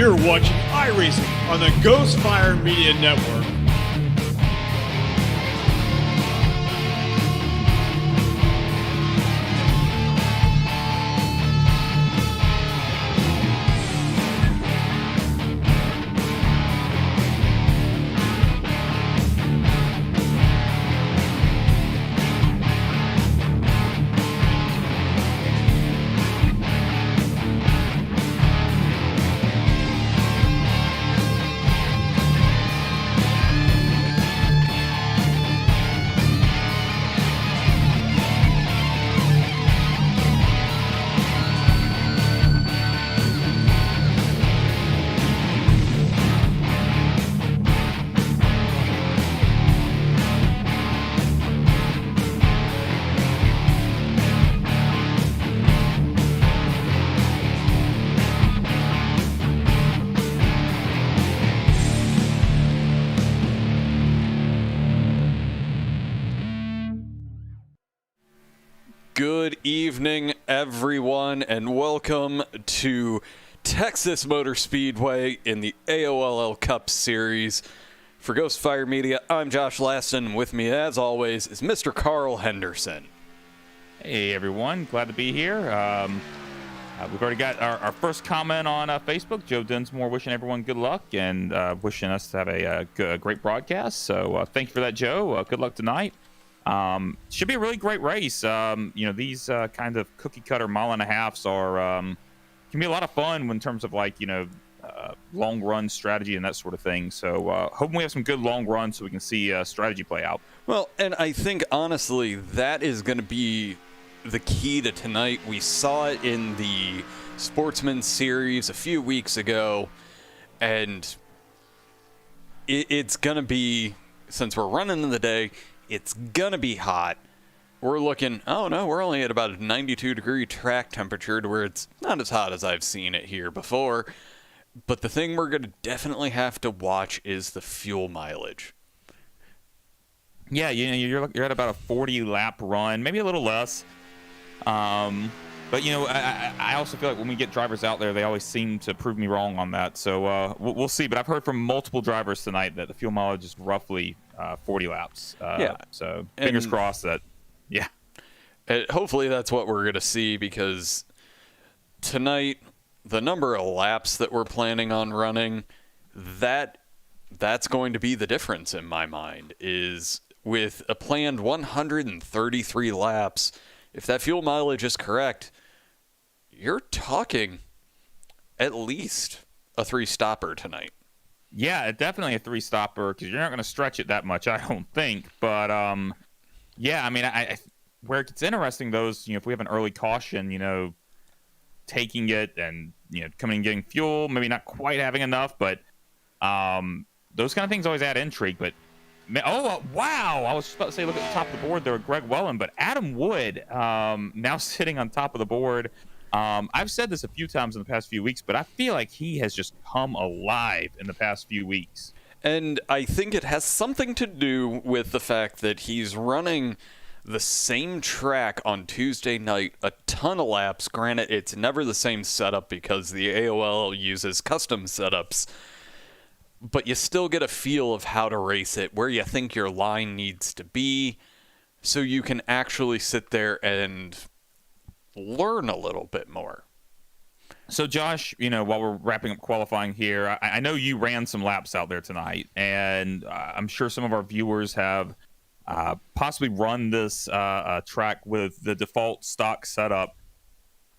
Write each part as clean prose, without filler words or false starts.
You're watching iRacing on the Ghostfire Media Network. Good evening, everyone, and welcome to Texas Motor Speedway in the AOLL Cup Series. For Ghostfire Media, I'm Josh Laston. With me, as always, is Mr. Carl Henderson. Hey, everyone. Glad to be here. We've already got our first comment on Facebook. Joe Dinsmore wishing everyone good luck and wishing us to have a great broadcast. So thank you for that, Joe. Good luck tonight. Should be a really great race. These kind of cookie cutter mile and a halves are can be a lot of fun in terms of long run strategy and that sort of thing. So hoping we have some good long runs so we can see strategy play out. Well, and I think honestly that is going to be the key to tonight. We saw it in the Sportsman Series a few weeks ago, and it's going to be, since we're running in the day, it's going to be hot. We're looking, we're only at about a 92-degree track temperature to where it's not as hot as I've seen it here before. But the thing we're going to definitely have to watch is the fuel mileage. Yeah, you're at about a 40-lap run, maybe a little less. But, I also feel like when we get drivers out there, they always seem to prove me wrong on that. So we'll see. But I've heard from multiple drivers tonight that the fuel mileage is roughly 40 laps. So fingers crossed that, yeah. Hopefully that's what we're going to see, because tonight, the number of laps that we're planning on running, that's going to be the difference in my mind, is with a planned 133 laps, if that fuel mileage is correct, you're talking at least a three-stopper tonight. Yeah, definitely a three-stopper, because you're not going to stretch it that much, I don't think. But, I where it gets interesting, though, is, if we have an early caution, taking it and, coming and getting fuel, maybe not quite having enough, but those kind of things always add intrigue. But, wow! I was just about to say, look at the top of the board there with Greg Wellen, but Adam Wood now sitting on top of the board. I've said this a few times in the past few weeks, but I feel like he has just come alive in the past few weeks. And I think it has something to do with the fact that he's running the same track on Tuesday night, a ton of laps. Granted, it's never the same setup because the AOL uses custom setups, but you still get a feel of how to race it, where you think your line needs to be, so you can actually sit there and learn a little bit more. So, Josh, while we're wrapping up qualifying here, I know you ran some laps out there tonight, and I'm sure some of our viewers have possibly run this track with the default stock setup.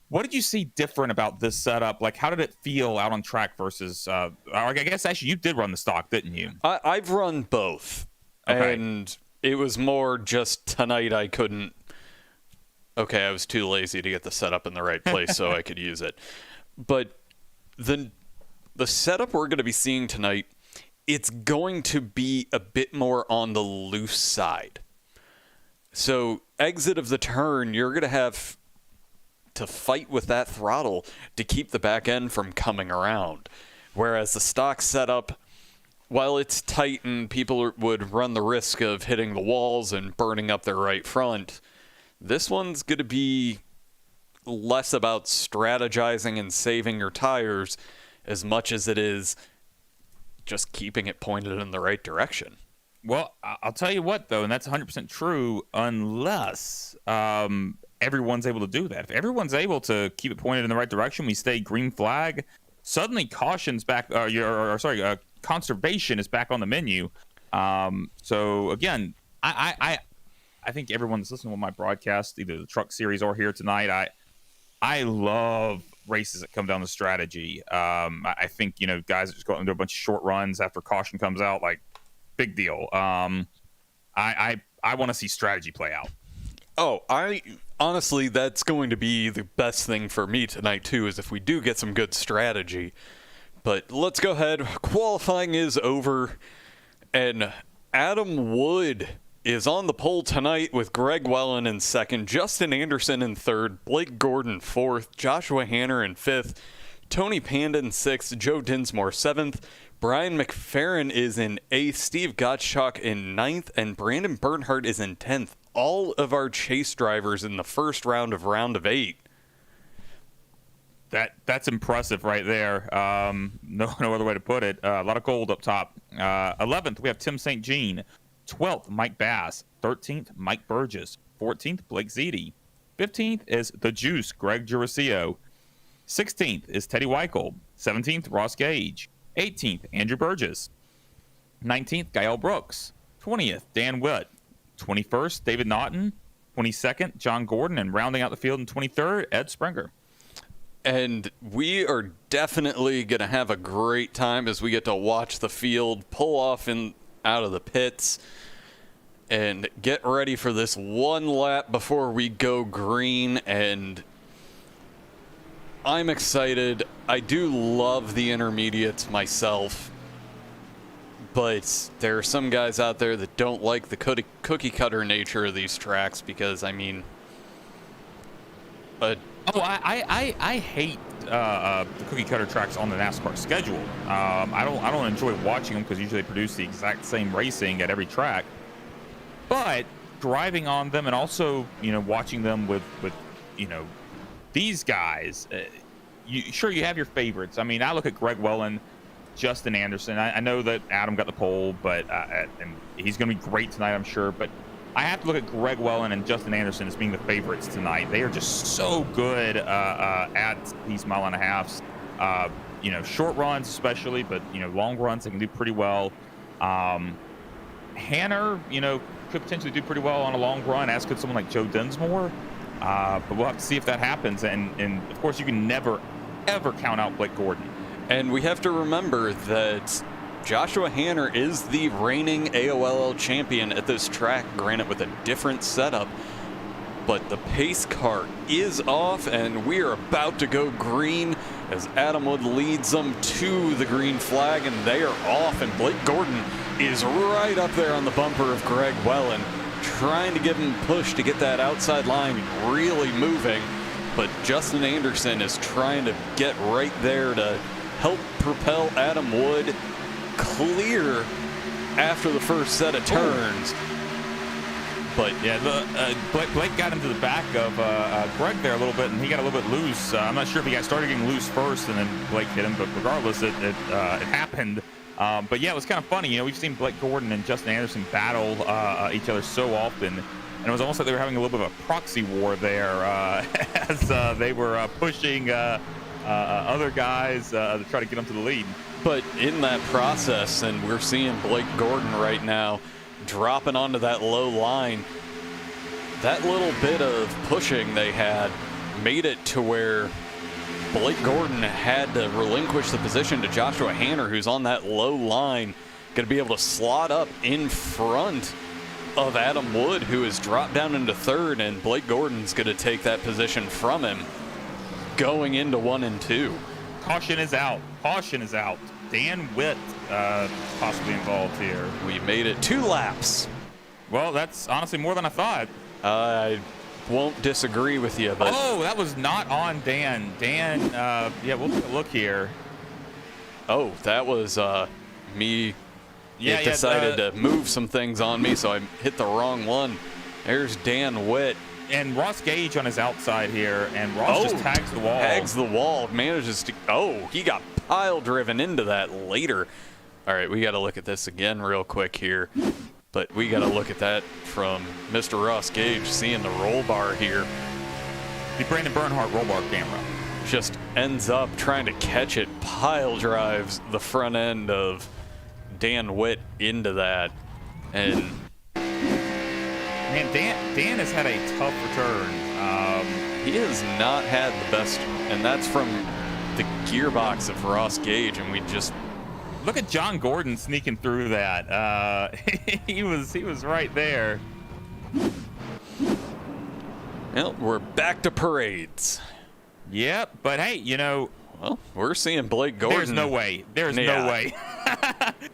What did you see different about this setup? Like, how did it feel out on track versus, I guess actually you did run the stock, didn't you? I've run both. Okay. And it was more just tonight I couldn't. Okay, I was too lazy to get the setup in the right place so I could use it. But the setup we're going to be seeing tonight, it's going to be a bit more on the loose side. So exit of the turn, you're going to have to fight with that throttle to keep the back end from coming around. Whereas the stock setup, while it's tight and people would run the risk of hitting the walls and burning up their right front, this one's going to be less about strategizing and saving your tires as much as it is just keeping it pointed in the right direction. Well, I'll tell you what, though, and that's 100% true, unless everyone's able to do that. If everyone's able to keep it pointed in the right direction, we stay green flag, suddenly caution's back, conservation is back on the menu. So, again, I think everyone's listening to my broadcast, either the truck series or here tonight. I love races that come down the strategy. I think, guys that just go out and do a bunch of short runs after caution comes out, like, big deal. I want to see strategy play out. Oh, honestly, that's going to be the best thing for me tonight, too, is if we do get some good strategy. But let's go ahead. Qualifying is over, and Adam Wood is on the pole tonight with Greg Wellen in second, Justin Anderson in third, Blake Gordon fourth, Joshua Hanner in fifth, Tony Panda in sixth, Joe Dinsmore seventh, Brian McFerrin is in eighth, Steve Gottschalk in ninth, and Brandon Bernhardt is in 10th. All of our chase drivers in the first round of 8. That's impressive right there. No other way to put it. A lot of gold up top. 11th, we have Tim St. Jean. 12th, Mike Bass. 13th, Mike Burgess. 14th, Blake Ziti. 15th is The Juice, Greg Juracio. 16th is Teddy Weichel. 17th, Ross Gage. 18th, Andrew Burgess. 19th, Gael Brooks. 20th, Dan Witt. 21st, David Naughton. 22nd, John Gordon. And rounding out the field in 23rd, Ed Springer. And we are definitely going to have a great time as we get to watch the field pull off out of the pits and get ready for this one lap before we go green. And I'm excited. I do love the intermediates myself, but there are some guys out there that don't like the cookie cutter nature of these tracks because, I mean, I hate the cookie cutter tracks on the NASCAR schedule. I don't enjoy watching them because usually they produce the exact same racing at every track. But driving on them and also watching them with these guys, you have your favorites. I mean, I look at Greg Wellen, Justin Anderson. I know that Adam got the pole, but and he's going to be great tonight, I'm sure. But I have to look at Greg Wellen and Justin Anderson as being the favorites tonight. They are just so good at these mile and a halves. Short runs especially, but long runs they can do pretty well. Hanner, could potentially do pretty well on a long run, as could someone like Joe Dinsmore. But we'll have to see if that happens. And of course, you can never, ever count out Blake Gordon. And we have to remember that Joshua Hanner is the reigning AOLL champion at this track, granted with a different setup. But the pace car is off, and we are about to go green as Adam Wood leads them to the green flag, and they are off. And Blake Gordon is right up there on the bumper of Greg Wellen, trying to give him push to get that outside line really moving. But Justin Anderson is trying to get right there to help propel Adam Wood clear after the first set of turns. But yeah, Blake got into the back of Greg there a little bit, and he got a little bit loose. I'm not sure if he started getting loose first, and then Blake hit him. But regardless, it happened. But yeah, it was kind of funny. We've seen Blake Gordon and Justin Anderson battle each other so often, and it was almost like they were having a little bit of a proxy war there as they were pushing other guys to try to get them to the lead. But in that process, and we're seeing Blake Gordon right now dropping onto that low line, that little bit of pushing they had made it to where Blake Gordon had to relinquish the position to Joshua Hanner, who's on that low line, going to be able to slot up in front of Adam Wood, who has dropped down into third, and Blake Gordon's going to take that position from him going into 1 and 2. Caution is out. Caution is out. Dan Witt possibly involved here. We made it 2 laps. Well, that's honestly more than I thought. I won't disagree with you, but that was not on Dan. Dan, yeah, we'll take a look here. Oh, that was me. It decided to move some things on me, so I hit the wrong one. There's Dan Witt and Ross Gage on his outside here, and Ross just tags the wall. Tags the wall, manages to. Oh, he got pile driven into that later. All right, we got to look at this again real quick here. But we got to look at that from Mr. Ross Gage, seeing the roll bar here. The Brandon Bernhardt roll bar camera. Just ends up trying to catch it, pile drives the front end of Dan Witt into that. And man, Dan has had a tough return. He has not had the best, and that's from the gearbox of Ross Gage, and we just look at John Gordon sneaking through that. He was right there. Well, we're back to parades. Yep, but hey, well, we're seeing Blake Gordon. There's no way. There's no way.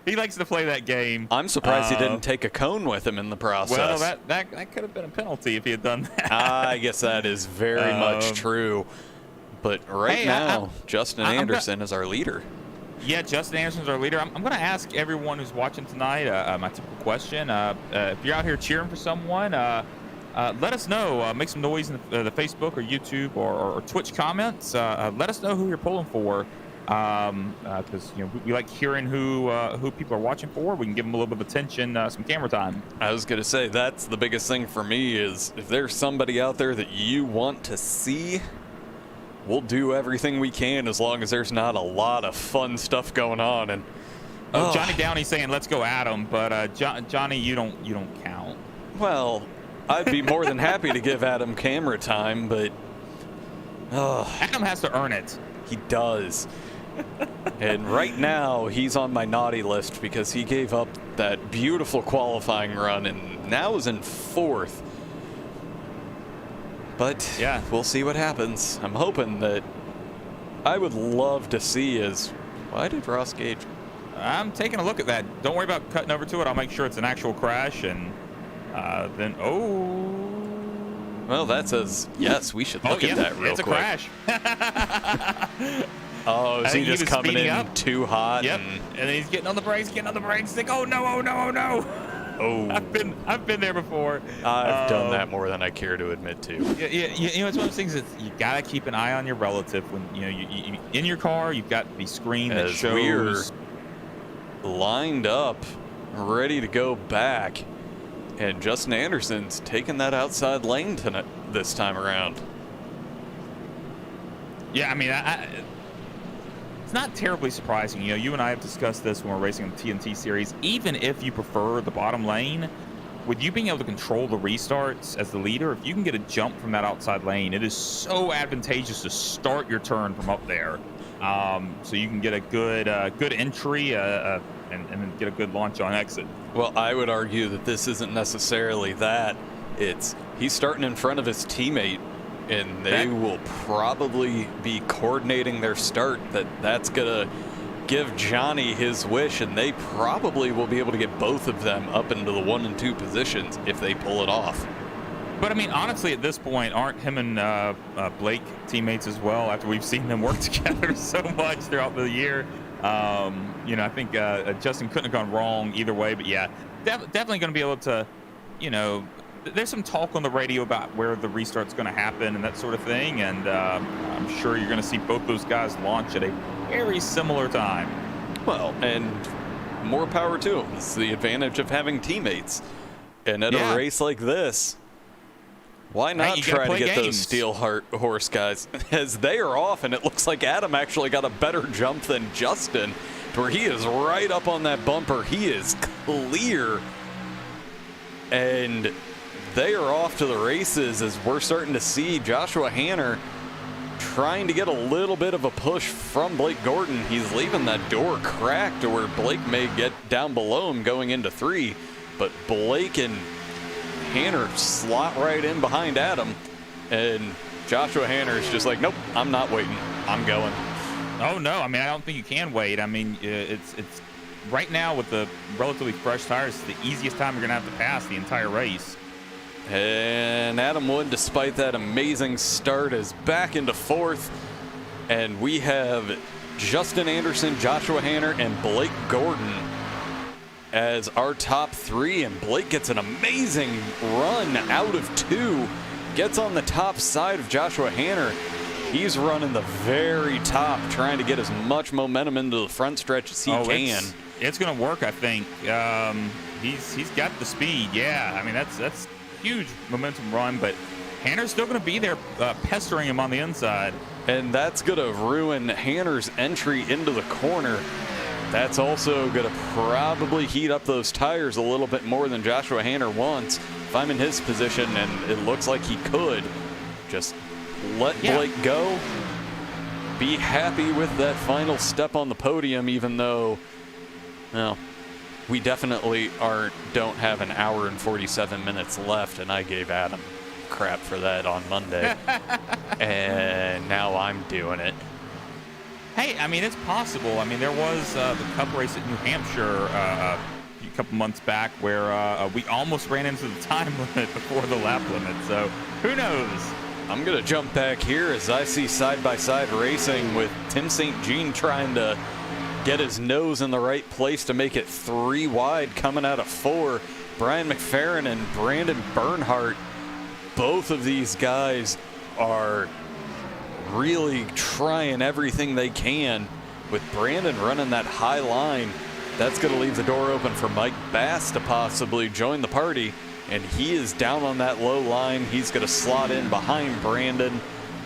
He likes to play that game. I'm surprised he didn't take a cone with him in the process. Well, that could have been a penalty if he had done that. I guess that is very much true. But now, Justin Anderson is our leader. Yeah, Justin Anderson's our leader. I'm going to ask everyone who's watching tonight my typical question. If you're out here cheering for someone, let us know. Make some noise in the Facebook or YouTube or Twitch comments. Let us know who you're pulling for, because we like hearing who people are watching for. We can give them a little bit of attention, some camera time. I was going to say that's the biggest thing for me is if there's somebody out there that you want to see, we'll do everything we can as long as there's not a lot of fun stuff going on. And Johnny Downey saying let's go Adam, but Johnny, you don't count. Well, I'd be more than happy to give Adam camera time, but Adam has to earn it. He does. And right now he's on my naughty list because he gave up that beautiful qualifying run and now is in 4th. But yeah, we'll see what happens. I'm hoping that I would love to see is why did Ross Gage? I'm taking a look at that. Don't worry about cutting over to it. I'll make sure it's an actual crash and then well, that says yes. We should look at that real quick. It's a crash. Is he just coming in up too hot? Yep. And then he's getting on the brakes. Like, oh no! Oh, I've been there before. I've done that more than I care to admit to. Yeah. It's one of those things that you gotta keep an eye on your relative when you in your car. You've got the screen that shows. We're lined up, ready to go back, and Justin Anderson's taking that outside lane this time around. Yeah, I mean, it's not terribly surprising. You and I have discussed this when we're racing in the TNT series. Even if you prefer the bottom lane, with you being able to control the restarts as the leader, if you can get a jump from that outside lane, it is so advantageous to start your turn from up there, so you can get a good entry and then get a good launch on exit. Well, I would argue that this isn't necessarily that. He's starting in front of his teammate, and they will probably be coordinating their start. That's gonna give Johnny his wish, and they probably will be able to get both of them up into the 1 and 2 positions if they pull it off. But I mean, honestly, at this point, aren't him and Blake teammates as well? After we've seen them work together so much throughout the year, I think Justin couldn't have gone wrong either way. But yeah, definitely going to be able to, there's some talk on the radio about where the restart's going to happen and that sort of thing, and I'm sure you're going to see both those guys launch at a very similar time. Well, and more power to them. It's the advantage of having teammates. And at a race like this, why not try to get those steel horse guys? As they are off, and it looks like Adam actually got a better jump than Justin, where he is right up on that bumper. He is clear. And they are off to the races as we're starting to see Joshua Hanner trying to get a little bit of a push from Blake Gordon. He's leaving that door cracked to where Blake may get down below him going into 3. But Blake and Hanner slot right in behind Adam. And Joshua Hanner is just like, nope, I'm not waiting. I'm going. Oh, no. I mean, I don't think you can wait. I mean, it's right now with the relatively fresh tires, it's the easiest time you're going to have to pass the entire race. And Adam Wood, despite that amazing start, is back into 4th. And we have Justin Anderson, Joshua Hanner, and Blake Gordon as our top 3, and Blake gets an amazing run out of 2, gets on the top side of Joshua Hanner. He's running the very top, trying to get as much momentum into the front stretch as he can. It's going to work, I think. He's got the speed. Yeah, I mean, that's huge momentum run, but Hanner's still going to be there pestering him on the inside. And that's going to ruin Hanner's entry into the corner. That's also going to probably heat up those tires a little bit more than Joshua Hanner wants. If I'm in his position, and it looks like he could, just let Blake go. Be happy with that final step on the podium, even though, well, we definitely don't have an hour and 47 minutes left, and I gave Adam crap for that on Monday. And now I'm doing it. Hey, I mean, it's possible. I mean, there was the Cup race at New Hampshire a couple months back where we almost ran into the time limit before the lap limit. So who knows? I'm going to jump back here as I see side-by-side racing with Tim St. Jean trying to get his nose in the right place to make it 3 wide coming out of 4. Brian McFerrin and Brandon Bernhardt, both of these guys are really trying everything they can. With Brandon running that high line, that's going to leave the door open for Mike Bass to possibly join the party. And he is down on that low line. He's going to slot in behind Brandon,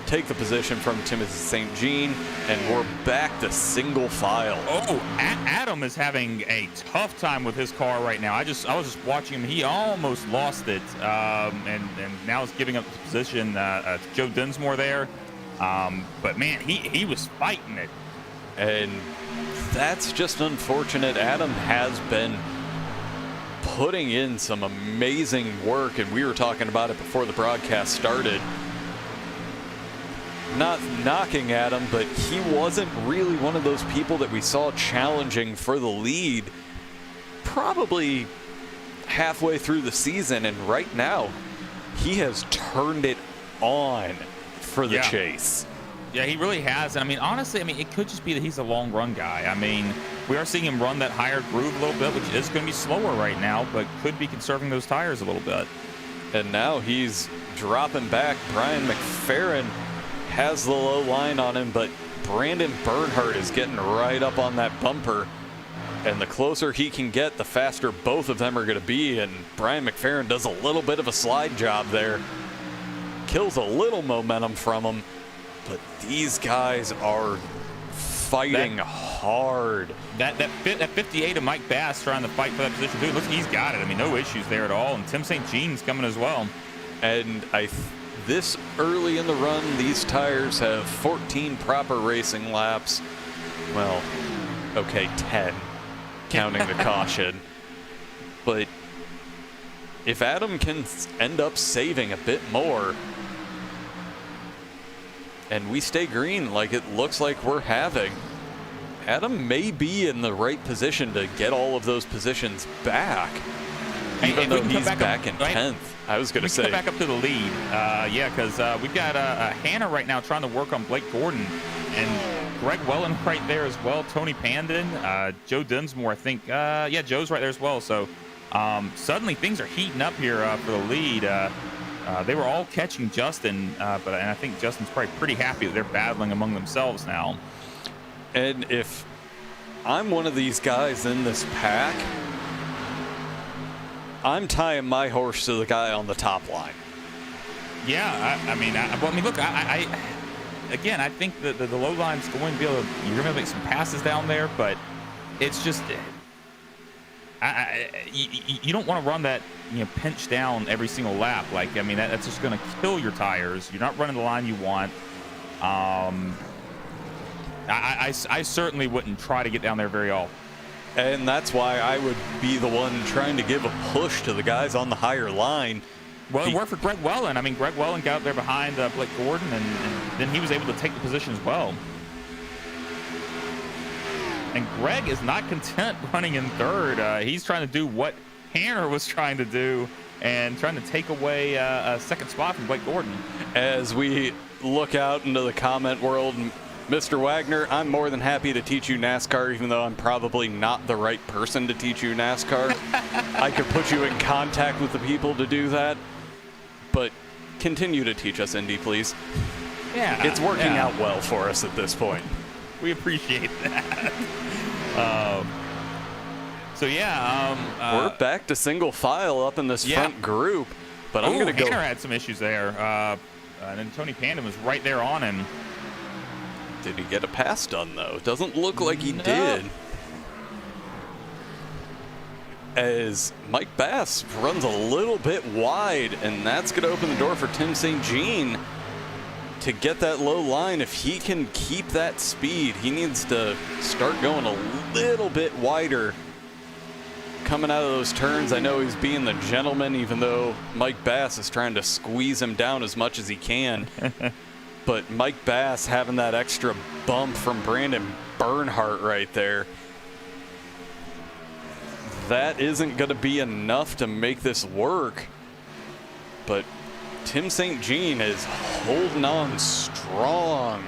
take the position from Timothy St. Jean, and we're back to single file. Oh, Adam is having a tough time with his car right now. I was just watching him. He almost lost it, and now is giving up the position to Joe Dinsmore there. But man, he was fighting it. And that's just unfortunate. Adam has been putting in some amazing work, and we were talking about it before the broadcast started. Not knocking Adam, but he wasn't really one of those people that we saw challenging for the lead probably halfway through the season, and right now he has turned it on for the chase. Yeah, he really has. And I mean, honestly, it could just be that he's a long run guy. I mean, we are seeing him run that higher groove a little bit, which is going to be slower right now, but could be conserving those tires a little bit. And now he's dropping back. Brian McFerrin has the low line on him, but Brandon Bernhardt is getting right up on that bumper. And the closer he can get, the faster both of them are going to be. And Brian McFerrin does a little bit of a slide job there. Kills a little momentum from him. But these guys are fighting hard. That 58 of Mike Bass trying to fight for that position, dude. Look, he's got it. I mean, no issues there at all. And Tim St. Jean's coming as well. And this early in the run, these tires have 14 proper racing laps. Well, okay, 10, counting the caution. But if Adam can end up saving a bit more, and we stay green like it looks like we're having, Adam may be in the right position to get all of those positions back, even though he's back in 10th. I was going to say. Come back up to the lead. Yeah, because we've got Hannah right now trying to work on Blake Gordon, and Greg Wellen right there as well. Tony Pandon, Joe Dinsmore, I think. Yeah, Joe's right there as well. So suddenly things are heating up here for the lead. They were all catching Justin, and I think Justin's probably pretty happy that they're battling among themselves now. And if I'm one of these guys in this pack, I'm tying my horse to the guy on the top line. Yeah, I mean, look, again, I think that the low line's going to be able to, you're going to make some passes down there, but it's just, you don't want to run that, pinch down every single lap. Like, I mean, that's just going to kill your tires. You're not running the line you want. I certainly wouldn't try to get down there very often. And that's why I would be the one trying to give a push to the guys on the higher line. Well, it worked for Greg Wellen. I mean, Greg Wellen got up there behind Blake Gordon, and then he was able to take the position as well. And Greg is not content running in third. He's trying to do what Hanner was trying to do and trying to take away a second spot from Blake Gordon. As we look out into the comment world, Mr. Wagner, I'm more than happy to teach you NASCAR, even though I'm probably not the right person to teach you NASCAR. I could put you in contact with the people to do that, but continue to teach us Indy, please. Yeah. It's working out well for us at this point. We appreciate that. We're back to single file up in this front group, but I'm going to go. Hanner had some issues there, and then Tony Pandon was right there on him. Did he get a pass done, though? Doesn't look like he did. As Mike Bass runs a little bit wide, and that's going to open the door for Tim St. Jean to get that low line. If he can keep that speed, he needs to start going a little bit wider coming out of those turns. I know he's being the gentleman, even though Mike Bass is trying to squeeze him down as much as he can. But Mike Bass having that extra bump from Brandon Bernhardt right there, that isn't going to be enough to make this work. But Tim St. Jean is holding on strong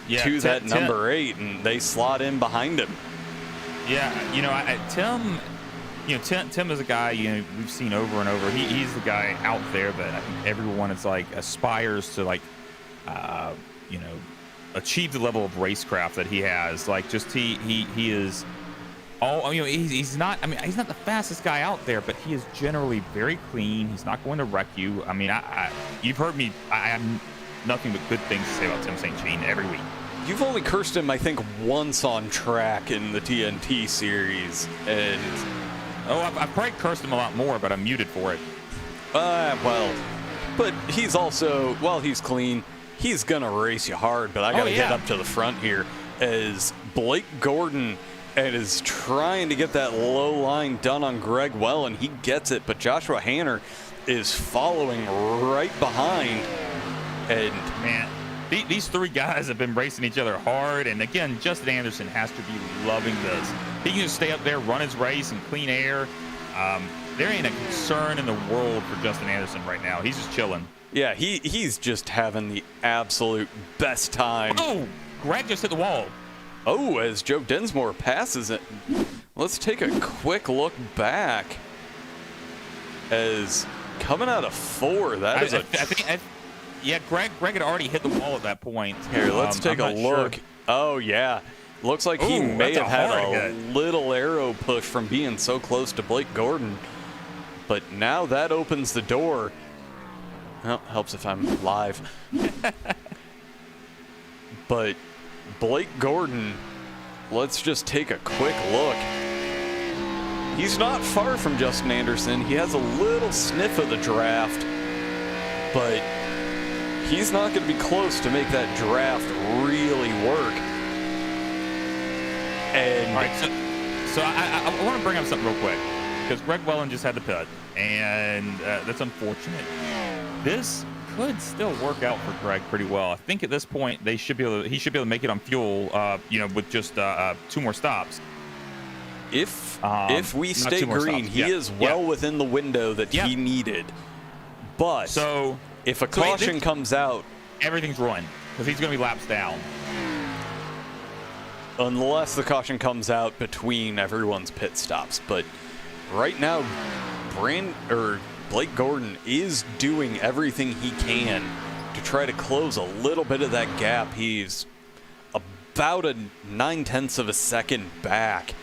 to that number 8, and they slot in behind him. Yeah, Tim is a guy we've seen over and over. He's the guy out there that I think everyone is aspires to achieve the level of racecraft that he has. He is. He's not. He's not the fastest guy out there, but he is generally very clean. He's not going to wreck you. You've heard me. I have nothing but good things to say about Tim St. Jean every week. You've only cursed him, I think, once on track in the TNT series, and I've probably cursed him a lot more, but I'm muted for it. But he's also, while he's clean, he's gonna race you hard. But I gotta get up to the front here as Blake Gordon is trying to get that low line done on Greg Well, and he gets it. But Joshua Hanner is following right behind. And man, these three guys have been racing each other hard. And again, Justin Anderson has to be loving this. He can just stay up there, run his race in clean air. There ain't a concern in the world for Justin Anderson right now. He's just chilling. Yeah, he's just having the absolute best time. Oh, Greg just hit the wall. Oh, as Joe Dinsmore passes it. Let's take a quick look back. As coming out of 4, that is Greg had already hit the wall at that point. Here, let's take a look. Sure. Oh, yeah. Looks like he may have had a little arrow push from being so close to Blake Gordon. But now that opens the door. Well, helps if I'm live. But Blake Gordon, let's just take a quick look. He's not far from Justin Anderson. He has a little sniff of the draft, but he's not going to be close to make that draft really work. And all right, so I want to bring up something real quick, because Greg Welland just had the pit, and that's unfortunate. This could still work out for Greg pretty well. I think at this point he should be able to make it on fuel, with just 2 more stops. If we stay green, he is well within the window that he needed. But if a caution comes out, everything's ruined because he's going to be laps down. Unless the caution comes out between everyone's pit stops. But right now, Blake Gordon is doing everything he can to try to close a little bit of that gap. He's about a 9/10 of a second back.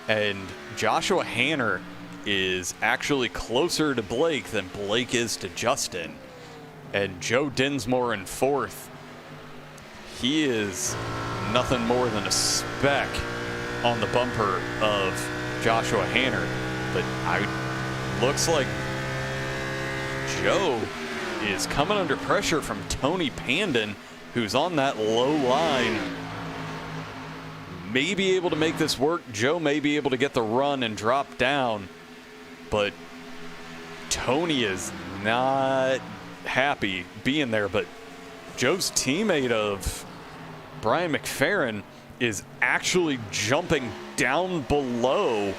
And Joshua Hanner is actually closer to Blake than Blake is to Justin. And Joe Dinsmore in 4th. He is nothing more than a speck on the bumper of Joshua Hanner. But looks like Joe is coming under pressure from Tony Pandon, who's on that low line. May be able to make this work. Joe may be able to get the run and drop down, but Tony is not happy being there. But Joe's teammate of Brian McFerrin is actually jumping down below,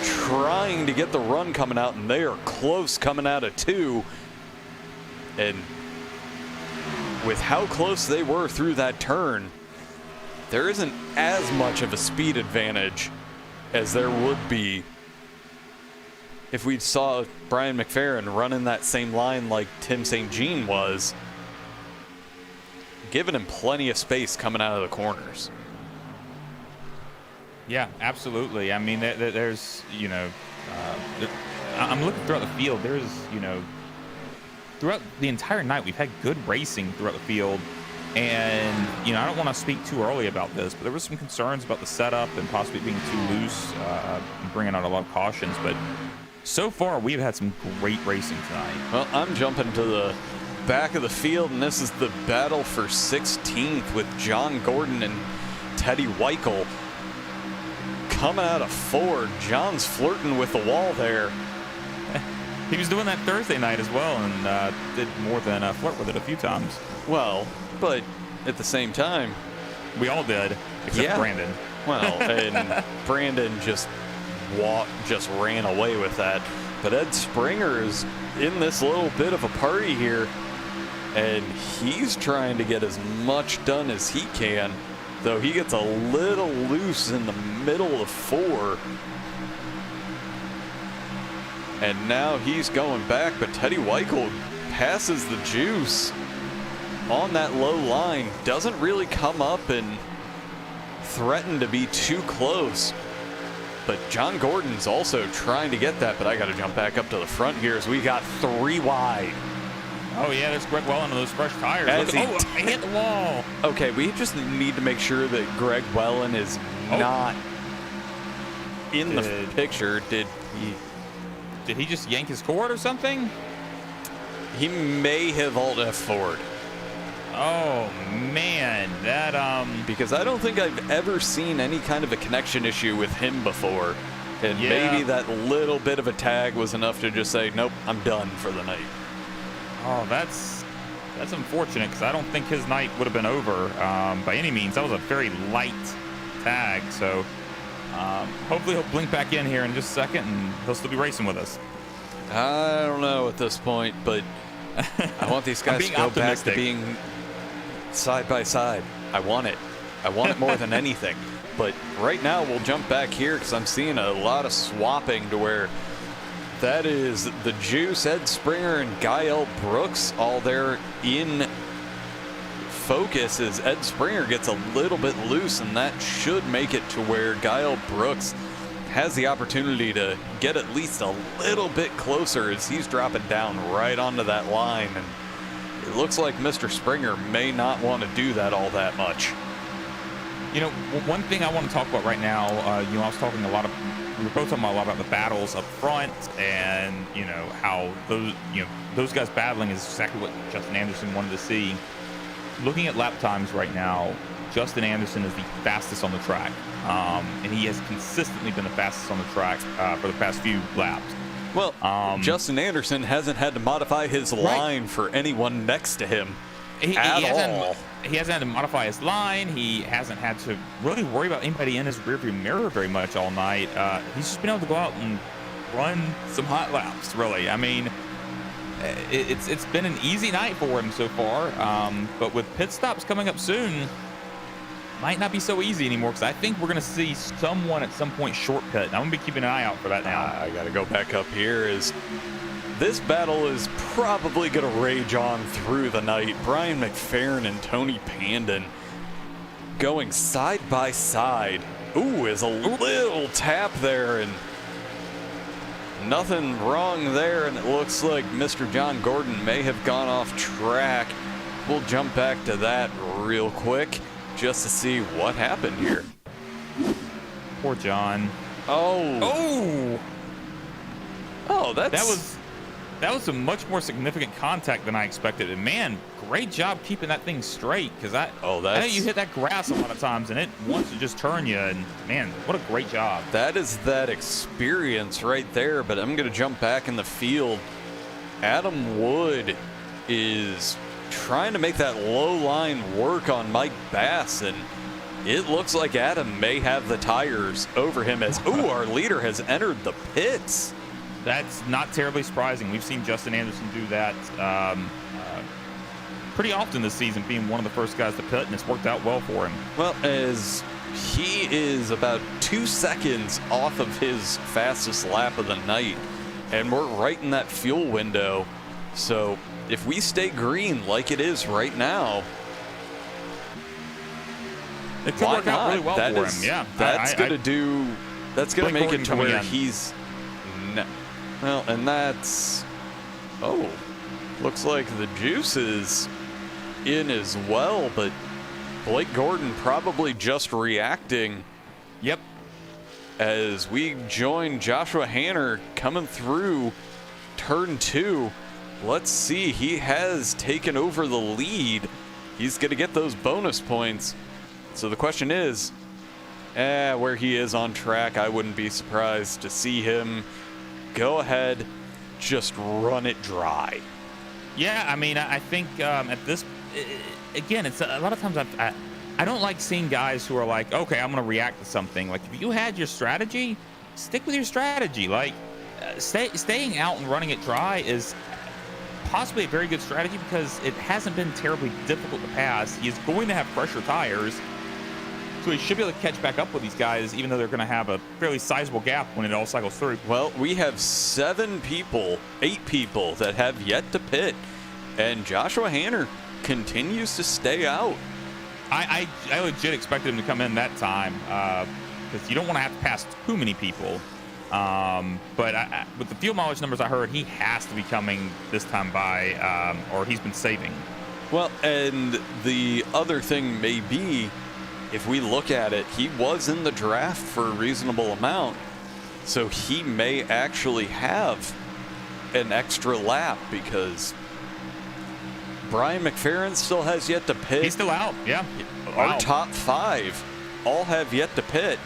trying to get the run coming out, and they are close coming out of 2. And with how close they were through that turn, there isn't as much of a speed advantage as there would be if we saw Brian McFerrin running that same line like Tim St. Jean was, giving him plenty of space coming out of the corners. Yeah, absolutely. I mean, there's, you know, I'm looking throughout the field. There's, you know, throughout the entire night, we've had good racing throughout the field. And, you know, I don't want to speak too early about this, but there was some concerns about the setup and possibly being too loose, and bringing out a lot of cautions. But so far, we've had some great racing tonight. Well, I'm jumping to the back of the field, and this is the battle for 16th with John Gordon and Teddy Weichel coming out of 4. John's flirting with the wall there. He was doing that Thursday night as well, and did more than flirt with it a few times. Well, but at the same time, we all did, except Brandon. Well, and Brandon just ran away with that. But Ed Springer is in this little bit of a party here, and he's trying to get as much done as he can, though he gets a little loose in the middle of 4. And now he's going back, but Teddy Weichel passes the juice on that low line, doesn't really come up and threaten to be too close. But John Gordon's also trying to get that, but I got to jump back up to the front here as we got 3 wide. Oh, yeah, there's Greg Wellen on those fresh tires. I hit the wall. Okay, we just need to make sure that Greg Wellen is not in the picture. Did he just yank his cord or something? He may have alt F forward. Oh, man, that, because I don't think I've ever seen any kind of a connection issue with him before. And maybe that little bit of a tag was enough to just say, nope, I'm done for the night. Oh, that's unfortunate, because I don't think his night would have been over by any means. That was a very light tag, so hopefully he'll blink back in here in just a second, and he'll still be racing with us. I don't know at this point, but I want these guys to go back to being side by side. I want it. I want it more than anything. But right now we'll jump back here because I'm seeing a lot of swapping to where that is the Juice, Ed Springer, and Gael Brooks all there in focus as Ed Springer gets a little bit loose, and that should make it to where Gael Brooks has the opportunity to get at least a little bit closer as he's dropping down right onto that line. And it looks like Mr. Springer may not want to do that all that much. You know, one thing I want to talk about right now, you know, I was talking we were both talking a lot about the battles up front, and, you know, how those guys battling is exactly what Justin Anderson wanted to see. Looking at lap times right now, Justin Anderson is the fastest on the track, and he has consistently been the fastest on the track for the past few laps. Well, Justin Anderson hasn't had to modify his line for anyone next to him at all. He hasn't had to modify his line. He hasn't had to really worry about anybody in his rearview mirror very much all night. He's just been able to go out and run some hot laps, really. I mean, it's been an easy night for him so far, but with pit stops coming up soon, might not be so easy anymore, because I think we're going to see someone at some point short pit. And I'm going to be keeping an eye out for that now. I got to go back up here as this battle is probably going to rage on through the night. Brian McFerrin and Tony Pandon going side by side. Ooh, is a little tap there, and nothing wrong there, and it looks like Mr. John Gordon may have gone off track. We'll jump back to that real quick just to see what happened here. Poor John. Oh, that was a much more significant contact than I expected. And man, great job keeping that thing straight, because I know you hit that grass a lot of times and it wants to just turn you, and man, what a great job. That is that experience right there. But I'm going to jump back in the field. Adam Wood is trying to make that low line work on Mike Bass, and it looks like Adam may have the tires over him as our leader has entered the pits. That's not terribly surprising. We've seen Justin Anderson do that pretty often this season, being one of the first guys to pit, and it's worked out well for him. Well, as he is about 2 seconds off of his fastest lap of the night, and we're right in that fuel window. So if we stay green like it is right now, it could work out really well that for is, him. Yeah, that's going to make it to where he's well, and that's looks like the juice is in as well, but Blake Gordon probably just reacting. Yep. As we join Joshua Hanner coming through turn 2. Let's see, he has taken over the lead. He's going to get those bonus points. So the question is, where he is on track, I wouldn't be surprised to see him go ahead, just run it dry. Yeah, I mean, I think at this, again, it's a lot of times I don't like seeing guys who are like, okay, I'm going to react to something. Like, if you had your strategy, stick with your strategy. Like, staying out and running it dry is possibly a very good strategy because it hasn't been terribly difficult to pass. He is going to have fresher tires, so he should be able to catch back up with these guys, even though they're going to have a fairly sizable gap when it all cycles through. Well, we have 8 people that have yet to pit, and Joshua Hanner continues to stay out. I legit expected him to come in that time because you don't want to have to pass too many people. But with the fuel mileage numbers I heard, he has to be coming this time by, or he's been saving. Well, and the other thing may be, if we look at it, he was in the draft for a reasonable amount, so he may actually have an extra lap because Brian McFerrin still has yet to pit. He's still out, yeah. Our top 5 all have yet to pit.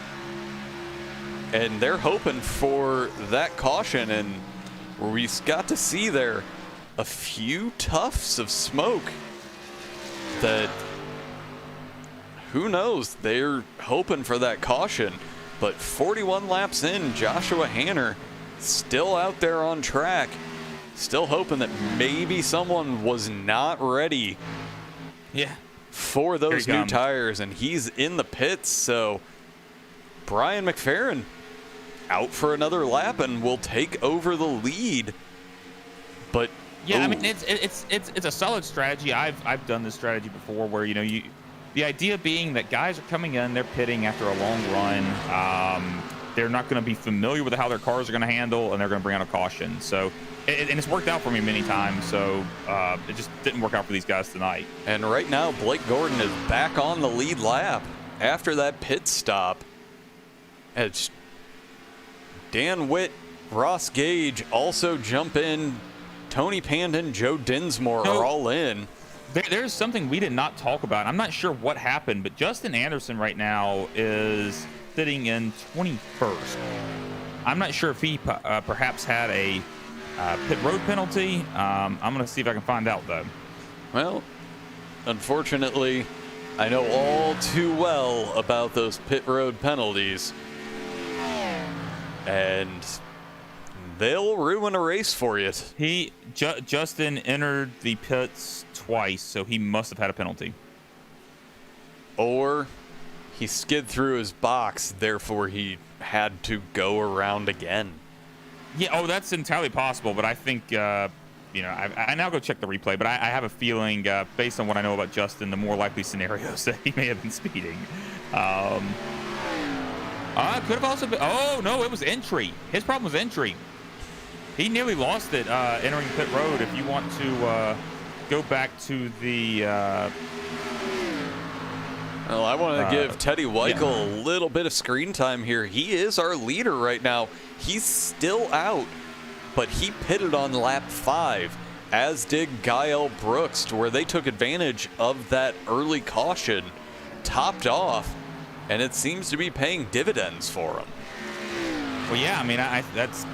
And they're hoping for that caution, and we got to see there a few tufts of smoke that, who knows, they're hoping for that caution. But 41 laps in, Joshua Hanner still out there on track, still hoping that maybe someone was not ready for those new tires, and he's in the pits. So Brian McFerrin out for another lap and will take over the lead. But yeah, I mean, it's a solid strategy. I've done this strategy before where, you know, the idea being that guys are coming in, they're pitting after a long run. They're not going to be familiar with how their cars are going to handle, and they're going to bring out a caution. So, and it's worked out for me many times. So it just didn't work out for these guys tonight. And right now, Blake Gordon is back on the lead lap after that pit stop. It's Dan Witt, Ross Gage also jump in. Tony Pandon, Joe Dinsmore are all in. There's something we did not talk about. I'm not sure what happened, but Justin Anderson right now is sitting in 21st. I'm not sure if he perhaps had a pit road penalty. I'm going to see if I can find out, though. Well, unfortunately, I know all too well about those pit road penalties. And they'll ruin a race for you. Justin entered the pits twice, so he must have had a penalty. Or he skid through his box, therefore he had to go around again. Yeah, that's entirely possible, but I think, I now go check the replay, but I have a feeling, based on what I know about Justin, the more likely scenario is that he may have been speeding. Could have also been, no, it was entry. His problem was entry. He nearly lost it entering pit road. If you want to go back to the... Well, I want to give Teddy Weichel a little bit of screen time here. He is our leader right now. He's still out, but he pitted on lap 5, as did Gael Brooks, to where they took advantage of that early caution, topped off, and it seems to be paying dividends for him. Well, yeah, I mean, that's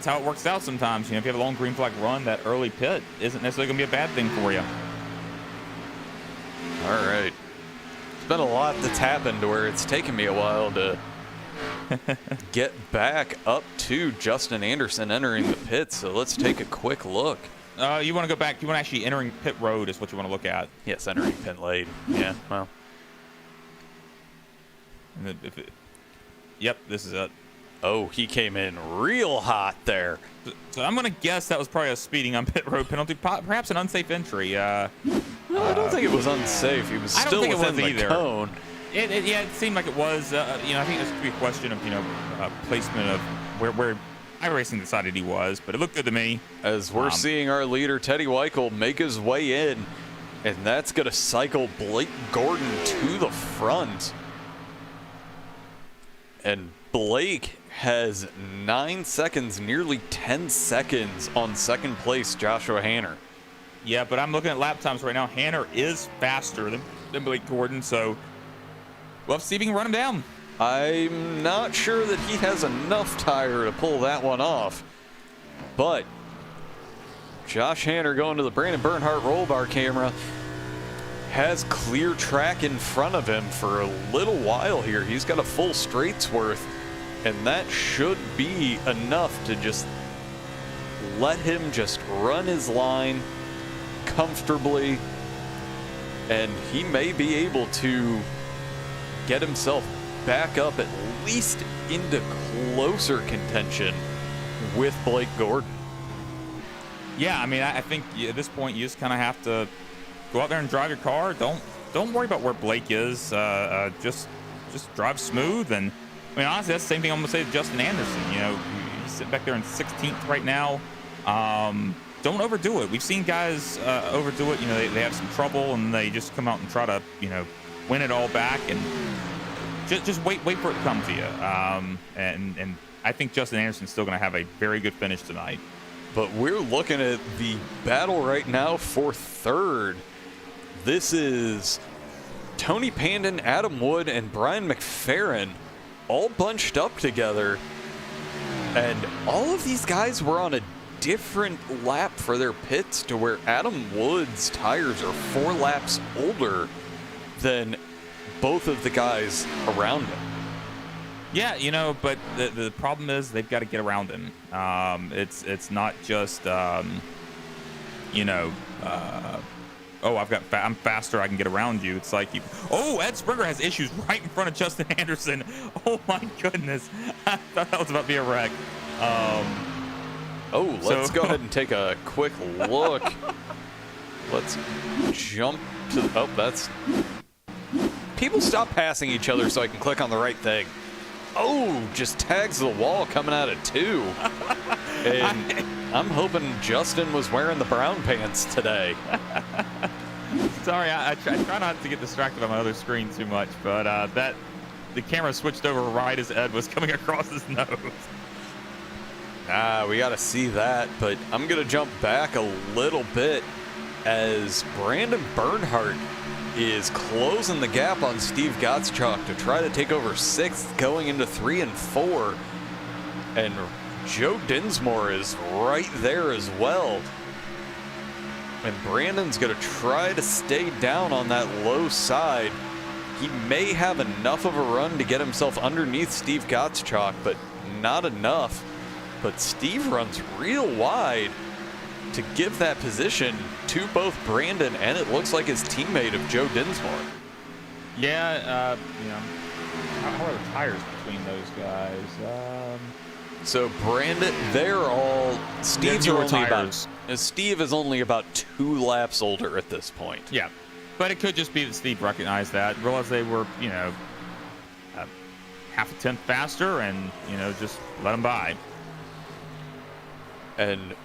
how it works out sometimes. You know, if you have a long green flag run, that early pit isn't necessarily going to be a bad thing for you. All right. It's been a lot that's happened where it's taken me a while to get back up to Justin Anderson entering the pit, so let's take a quick look. You want to go back? You want actually entering pit road is what you want to look at. Yes, entering pit lane. Yeah, well. And yep, this is it. Oh, he came in real hot there. So I'm going to guess that was probably a speeding on pit road penalty, perhaps an unsafe entry. No, I don't think it was unsafe. He was still within the cone. Yeah, it seemed like it was. I think this could be a question of placement of where iRacing decided he was, but it looked good to me. As we're seeing our leader Teddy Weichel make his way in, and that's going to cycle Blake Gordon to the front. And Blake has 9 seconds, nearly 10 seconds on second place Joshua Hanner. Yeah, but I'm looking at lap times right now. Hanner is faster than Blake Gordon, so we'll have to see if he can run him down. I'm not sure that he has enough tire to pull that one off, but Josh Hanner, going to the Brandon Bernhardt roll bar camera, has clear track in front of him for a little while here. He's got a full straight's worth, and that should be enough to just let him just run his line comfortably, and he may be able to get himself back up at least into closer contention with Blake Gordon. Yeah, I mean, I think at this point you just kind of have to go out there and drive your car. Don't worry about where Blake is. Just drive smooth. And I mean, honestly, that's the same thing I'm gonna say to Justin Anderson. He's sitting back there in 16th right now. Don't overdo it. We've seen guys overdo it. They have some trouble and they just come out and try to win it all back, and just wait for it to come to you. And I think Justin Anderson's still going to have a very good finish tonight. But we're looking at the battle right now for third. This is Tony Pandon, Adam Wood, and Brian McFerrin all bunched up together. And all of these guys were on a different lap for their pits, to where Adam Wood's tires are 4 laps older than both of the guys around him. Yeah, but the problem is they've got to get around him. It's not just I'm faster, I can get around you. It's like Ed Springer has issues right in front of Justin Anderson. Oh my goodness, I thought that was about to be a wreck. Let's go ahead and take a quick look. Let's jump to that's people stop passing each other so I can click on the right thing. Just tags the wall coming out of 2. And I'm hoping Justin was wearing the brown pants today. Sorry, I try not to get distracted on my other screen too much, but the camera switched over right as Ed was coming across his nose. We got to see that, but I'm going to jump back a little bit as Brandon Bernhardt is closing the gap on Steve Gottschalk to try to take over 6th going into 3 and 4. And Joe Dinsmore is right there as well. And Brandon's going to try to stay down on that low side. He may have enough of a run to get himself underneath Steve Gottschalk, but not enough. But Steve runs real wide to give that position to both Brandon and it looks like his teammate of Joe Dinsmore. Yeah, how are the tires between those guys? So Brandon, Steve's only about. Steve is only about 2 laps older at this point. Yeah, but it could just be that Steve recognized that, realized they were, half a tenth faster, and just let them by. And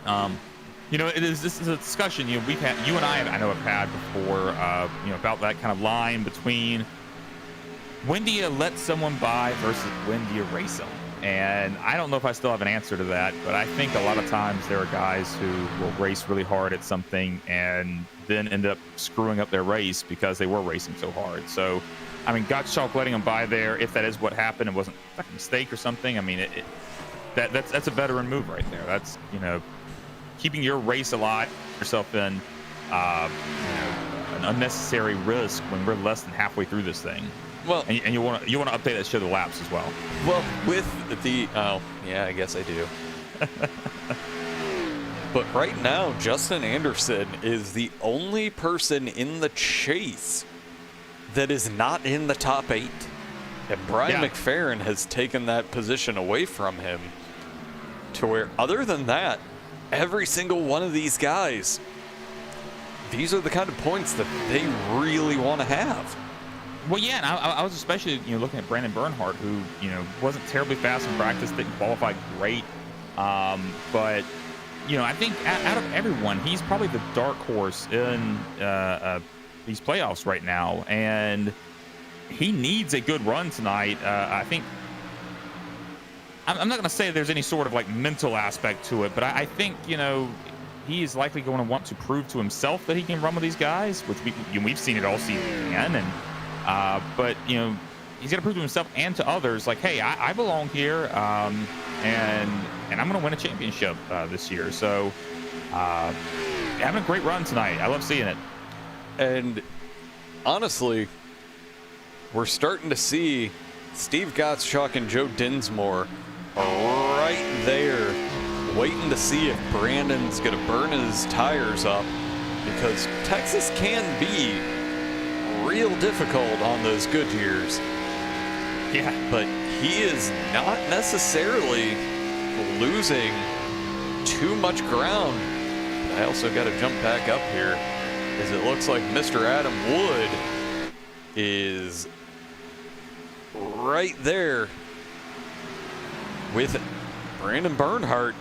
this is a discussion you and I have had before, about that kind of line between when do you let someone by versus when do you race them. And I don't know if I still have an answer to that, but I think a lot of times there are guys who will race really hard at something and then end up screwing up their race because they were racing so hard. So, I mean, Gottschalk letting them by there, if that is what happened, it wasn't like a mistake or something. I mean, that's a veteran move right there. That's, keeping your race alive, yourself in an unnecessary risk when we're less than halfway through this thing. Well, and you want to update that, show the laps as well. Well, with the I guess I do. But right now, Justin Anderson is the only person in the chase that is not in the top 8. And Brian McFerrin has taken that position away from him to where, other than that, every single one of these guys, these are the kind of points that they really want to have. Well, yeah, and I was especially, looking at Brandon Bernhardt, who, wasn't terribly fast in practice, didn't qualify great. But, I think out of everyone, he's probably the dark horse in these playoffs right now. And he needs a good run tonight. I think I'm not going to say there's any sort of like mental aspect to it, but I think, he is likely going to want to prove to himself that he can run with these guys, which we've seen it all season. And but he's got to prove to himself and to others, like, hey, I belong here, and I'm going to win a championship this year. So having a great run tonight. I love seeing it. And honestly, we're starting to see Steve Gottschalk and Joe Dinsmore right there, waiting to see if Brandon's going to burn his tires up, because Texas can be real difficult on those good years. Yeah. But he is not necessarily losing too much ground. I also got to jump back up here, as it looks like Mr. Adam Wood is right there with Brandon Bernhardt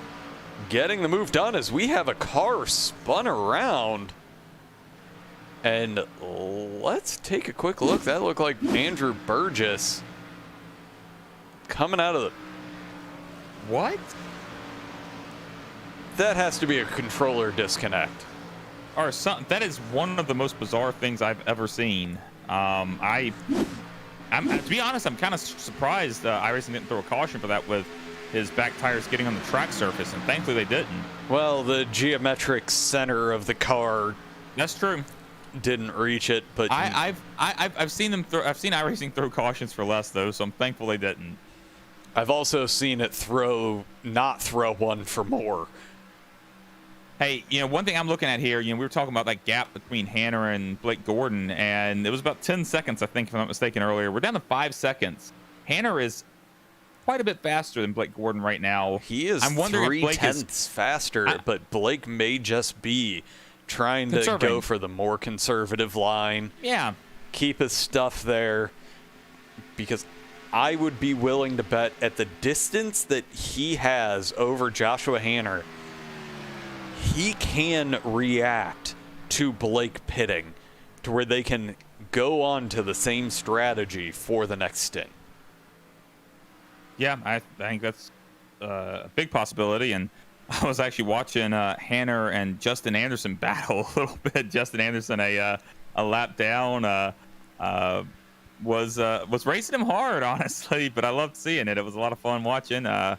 getting the move done, as we have a car spun around. And let's take a quick look. That looked like Andrew Burgess coming out of the... What? That has to be a controller disconnect. Or something. That is one of the most bizarre things I've ever seen. I'm to be honest, I'm kind of surprised iRacing didn't throw a caution for that with his back tires getting on the track surface, and thankfully they didn't. Well, the geometric center of the car... That's true. Didn't reach it, but I've seen iRacing throw cautions for less though, so I'm thankful they didn't. I've also seen it not throw one for more. Hey, one thing I'm looking at here, we were talking about that gap between Hanner and Blake Gordon, and it was about 10 seconds, I think, if I'm not mistaken, earlier. We're down to 5 seconds. Hanner is quite a bit faster than Blake Gordon right now. He is 3/10 faster, but Blake may just be trying to go for the more conservative line. Yeah. Keep his stuff there, because I would be willing to bet at the distance that he has over Joshua Hanner, he can react to Blake pitting to where they can go on to the same strategy for the next stint. Yeah, I think that's a big possibility. And I was actually watching Hanner and Justin Anderson battle a little bit. Justin Anderson, a lap down, was racing him hard, honestly, but I loved seeing it. It was a lot of fun watching. Those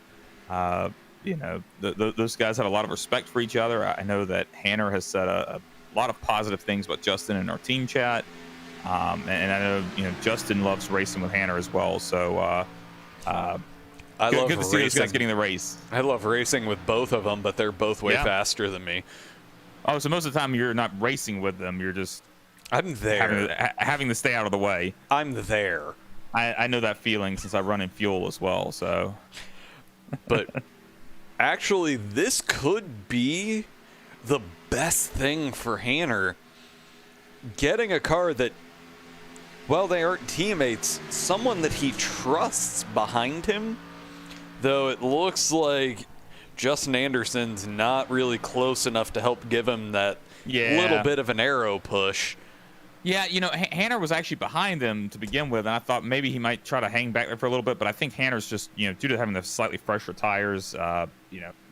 guys have a lot of respect for each other. I know that Hanner has said a lot of positive things about Justin in our team chat, and I know Justin loves racing with Hanner as well. So good to see those guys getting the race. I love racing with both of them, but they're both way faster than me. Oh, so most of the time you're not racing with them. You're just I'm there, having to stay out of the way. I'm there. I know that feeling since I run in fuel as well. So, but actually, this could be the best thing for Hanner. Getting a car that, well, they aren't teammates, someone that he trusts behind him. Though it looks like Justin Anderson's not really close enough to help give him that little bit of an arrow push. Yeah, Hanner was actually behind him to begin with, and I thought maybe he might try to hang back there for a little bit, but I think Hanner's just, due to having the slightly fresher tires,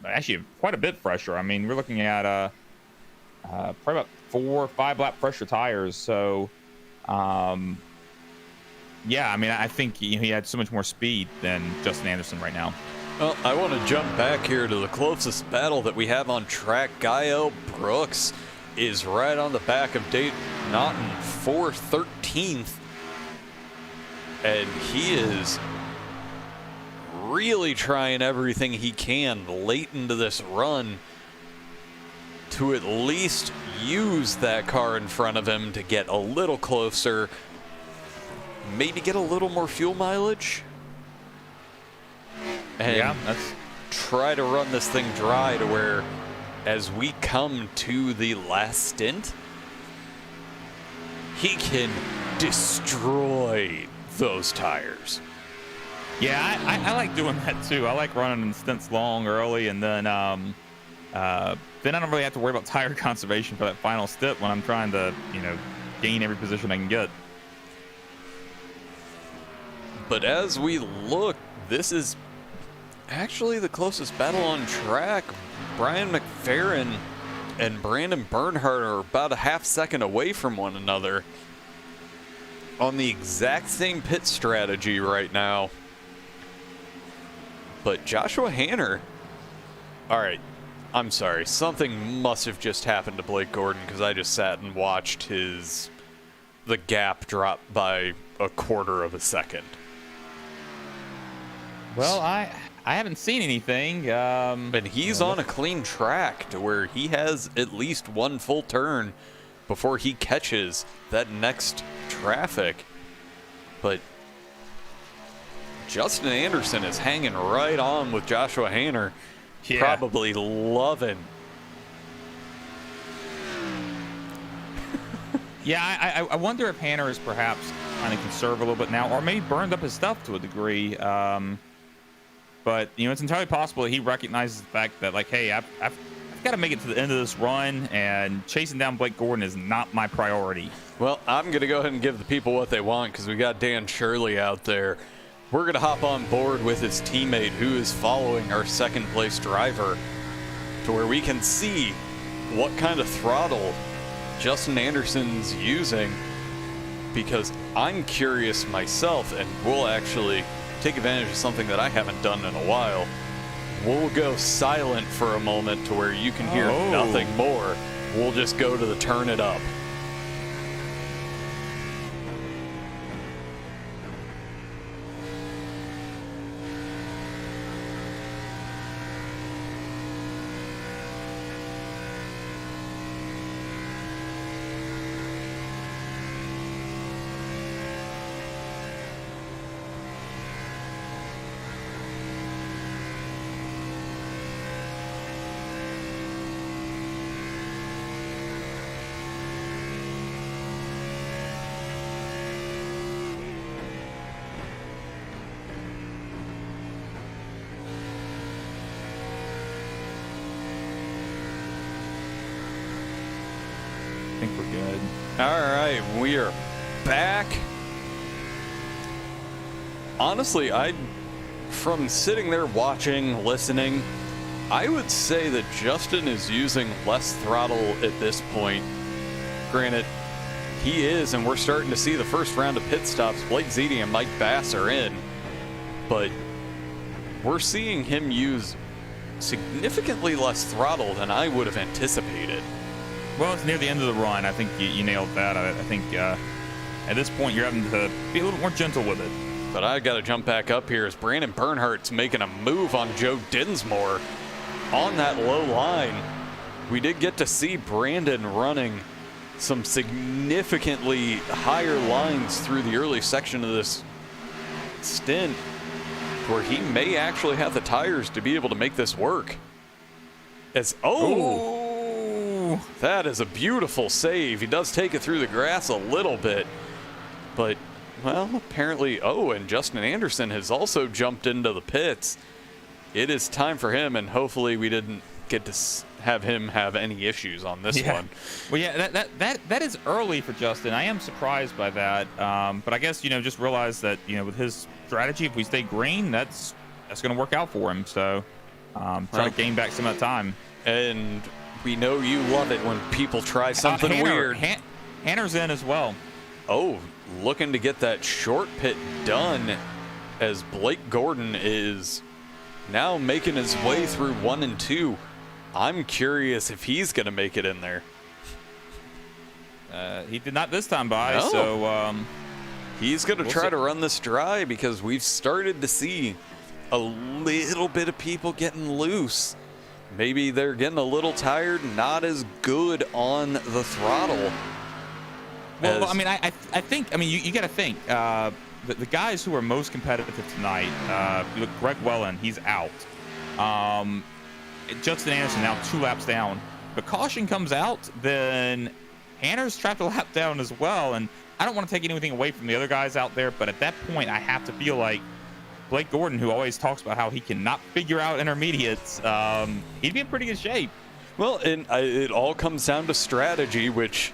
actually quite a bit fresher. I mean, we're looking at probably about 4 or 5 lap fresher tires. So, I think he had so much more speed than Justin Anderson right now. Well, I want to jump back here to the closest battle that we have on track. Gael Brooks is right on the back of Dave Naughton for 13th. And he is really trying everything he can late into this run to at least use that car in front of him to get a little closer, maybe get a little more fuel mileage, and Yeah, that's try to run this thing dry to where, as we come to the last stint, he can destroy those tires. Yeah, I like doing that too. I like running in stints long early, and then I don't really have to worry about tire conservation for that final stint when I'm trying to, gain every position I can get. But as we look, this is actually the closest battle on track. Brian McFerrin and Brandon Bernhardt are about a half second away from one another on the exact same pit strategy right now. But Joshua Hanner, all right, I'm sorry, something must have just happened to Blake Gordon, because I just sat and watched the gap drop by a quarter of a second. Well, I haven't seen anything. And he's on a clean track to where he has at least one full turn before he catches that next traffic. But Justin Anderson is hanging right on with Joshua Hanner, probably loving. Yeah, I wonder if Hanner is perhaps trying to conserve a little bit now, or maybe burned up his stuff to a degree. But it's entirely possible that he recognizes the fact that, like, hey, I've got to make it to the end of this run, and chasing down Blake Gordon is not my priority. Well, I'm going to go ahead and give the people what they want, because we got Dan Shirley out there. We're going to hop on board with his teammate, who is following our second place driver, to where we can see what kind of throttle Justin Anderson's using, because I'm curious myself, and we'll actually take advantage of something that I haven't done in a while. We'll go silent for a moment to where you can hear nothing more. We'll just go to the turn it up. I think we're good. All right, we are back. Honestly, from sitting there watching, listening, I would say that Justin is using less throttle at this point. Granted, he is, and we're starting to see the first round of pit stops. Blake Zeddy and Mike Bass are in, but we're seeing him use significantly less throttle than I would have anticipated. Well, it's near the end of the run. I think you nailed that. I think at this point you're having to be a little more gentle with it. But I got to jump back up here as Brandon Bernhardt's making a move on Joe Dinsmore on that low line. We did get to see Brandon running some significantly higher lines through the early section of this stint, where he may actually have the tires to be able to make this work. That is a beautiful save. He does take it through the grass a little bit, but, well, apparently, and Justin Anderson has also jumped into the pits. It is time for him, and hopefully we didn't get to have him have any issues on this one. Well, yeah, that is early for Justin. I am surprised by that, but I guess, just realize that, with his strategy, if we stay green, that's going to work out for him. So try to gain back some of that time. And we know you love it when people try something weird. Hanner's in as well. Oh, looking to get that short pit done, as Blake Gordon is now making his way through 1 and 2. I'm curious if he's going to make it in there. He did not this time, No. So he's going to try to run this dry, because we've started to see a little bit of people getting loose. maybe they're getting a little tired, not as good on the throttle. Well, I mean, I think, I mean, you got to think, the guys who are most competitive tonight, look, Greg Wellen, he's out. Justin Anderson now 2 laps down. But caution comes out, then Hanner's trapped a lap down as well. And I don't want to take anything away from the other guys out there, but at that point, I have to feel like Blake Gordon, who always talks about how he cannot figure out intermediates, he'd be in pretty good shape. Well, and it all comes down to strategy, which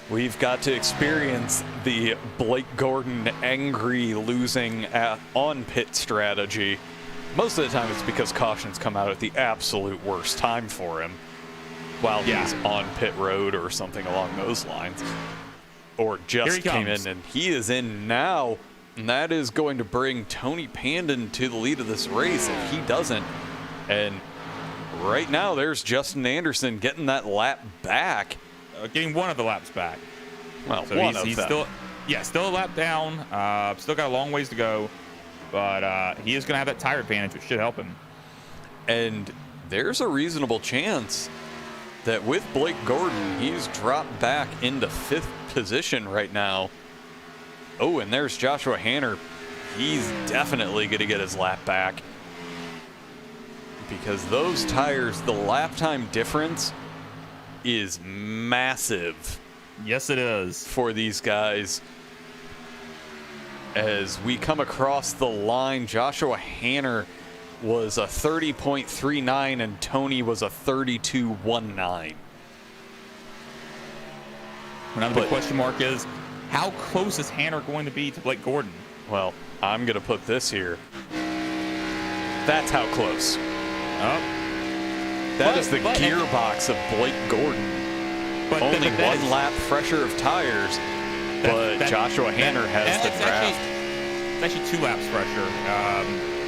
we've got to experience the Blake Gordon angry losing on pit strategy. Most of the time it's because cautions come out at the absolute worst time for him while he's on pit road or something along those lines. Or just came in, and he is in now, and that is going to bring Tony Pandon to the lead of this race if he doesn't. And right now there's Justin Anderson getting that lap back. Getting one of the laps back. Well, so one he's of them. still a lap down. Still got a long ways to go, but he is going to have that tire advantage, which should help him. And there's a reasonable chance that with Blake Gordon, he's dropped back into 5th position right now. Oh, and there's Joshua Hanner. He's definitely going to get his lap back because those tires, the lap time difference is massive. Yes, it is. For these guys. As we come across the line, Joshua Hanner was a 30.39 and Tony was a 32.19. Another big question mark is, how close is Hanner going to be to Blake Gordon? Well, I'm going to put this here. That's how close. Oh. That is the gearbox of Blake Gordon. But only one lap fresher of tires, but Joshua Hanner has the draft. It's actually 2 laps fresher,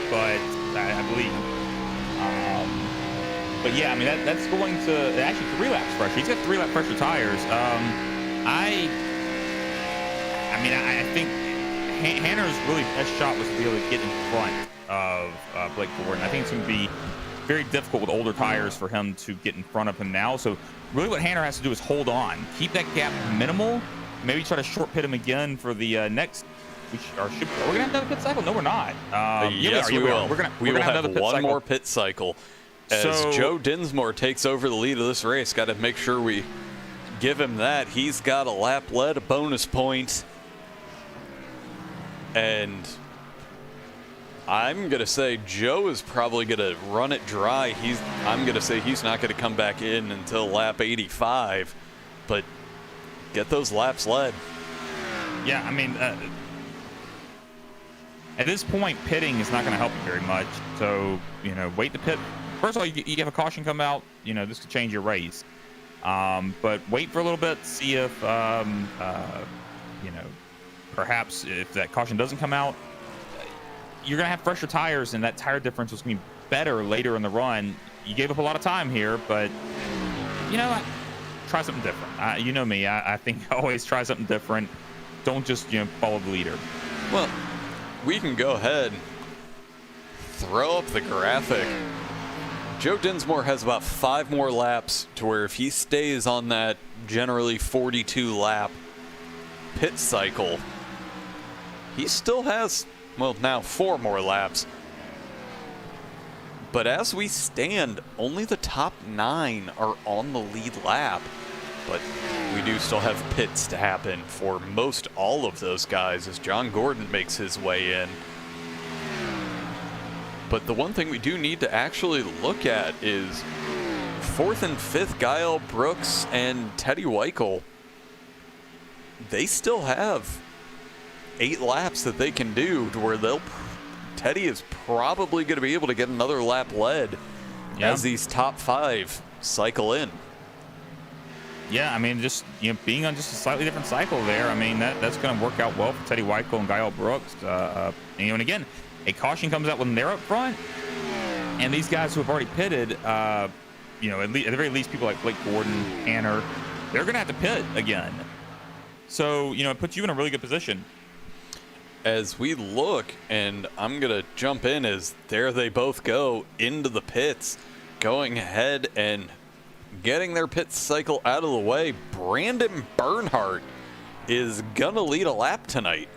but I believe. But yeah, I mean that's going to actually 3 laps fresher. He's got 3 lap fresher tires. I think Hanner's really best shot was to be able to get in front of Blake Gordon. I think it's going to be very difficult with older tires for him to get in front of him now. So really what Hanner has to do is hold on, keep that gap minimal, maybe try to short pit him again for the next. Are we going to have another pit cycle? No, we're not. Yes, we will. We will have one more pit cycle. As Joe Dinsmore takes over the lead of this race, got to make sure we give him that. He's got a lap led, a bonus point. And I'm going to say Joe is probably going to run it dry. I'm going to say he's not going to come back in until lap 85. But get those laps led. Yeah, I mean, at this point, pitting is not going to help you very much. So, wait to pit. First of all, you have a caution come out. This could change your race. But wait for a little bit, see if, perhaps if that caution doesn't come out, you're going to have fresher tires, and that tire difference was going to be better later in the run. You gave up a lot of time here, but, try something different. You know me. I think I always try something different. Don't just, follow the leader. Well, we can go ahead, throw up the graphic. Joe Dinsmore has about 5 more laps to where if he stays on that generally 42 lap pit cycle, he still has, well, now 4 more laps. But as we stand, only the top 9 are on the lead lap. But we do still have pits to happen for most all of those guys as John Gordon makes his way in. But the one thing we do need to actually look at is 4th and 5th, Gael Brooks and Teddy Weichel. They still have 8 laps that they can do to where Teddy is probably going to be able to get another lap led as these top 5 cycle in. Yeah, I mean, just being on just a slightly different cycle there. I mean, that's going to work out well for Teddy Weichel and Gael Brooks. And again, a caution comes out when they're up front, and these guys who have already pitted, at the very least, people like Blake Gordon, Hanner, they're going to have to pit again. So it puts you in a really good position. As we look, and I'm going to jump in as there they both go into the pits. going ahead and getting their pit cycle out of the way. Brandon Bernhardt is going to lead a lap tonight.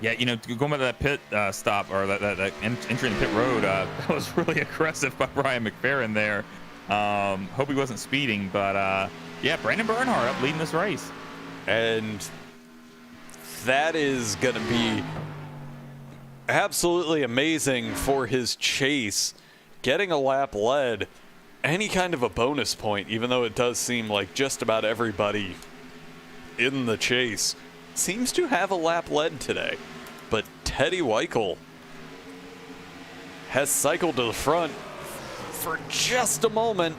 Yeah, going by that pit stop or that entry in the pit road, that was really aggressive by Brian McFerrin there. Hope he wasn't speeding, but yeah, Brandon Bernhardt up leading this race. And that is going to be absolutely amazing for his chase. Getting a lap led, any kind of a bonus point, even though it does seem like just about everybody in the chase seems to have a lap led today. But Teddy Weichel has cycled to the front for just a moment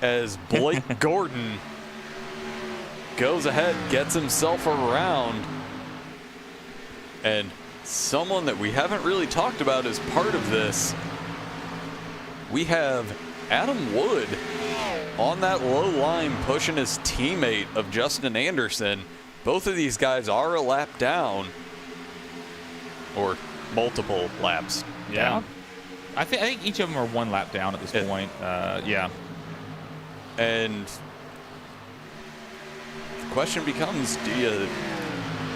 as Blake Gordon goes ahead, gets himself around, and someone that we haven't really talked about as part of this, we have Adam Wood on that low line pushing his teammate of Justin Anderson. Both of these guys are a lap down, or multiple laps down. I think each of them are one lap down at this point. Yeah. And the question becomes, do you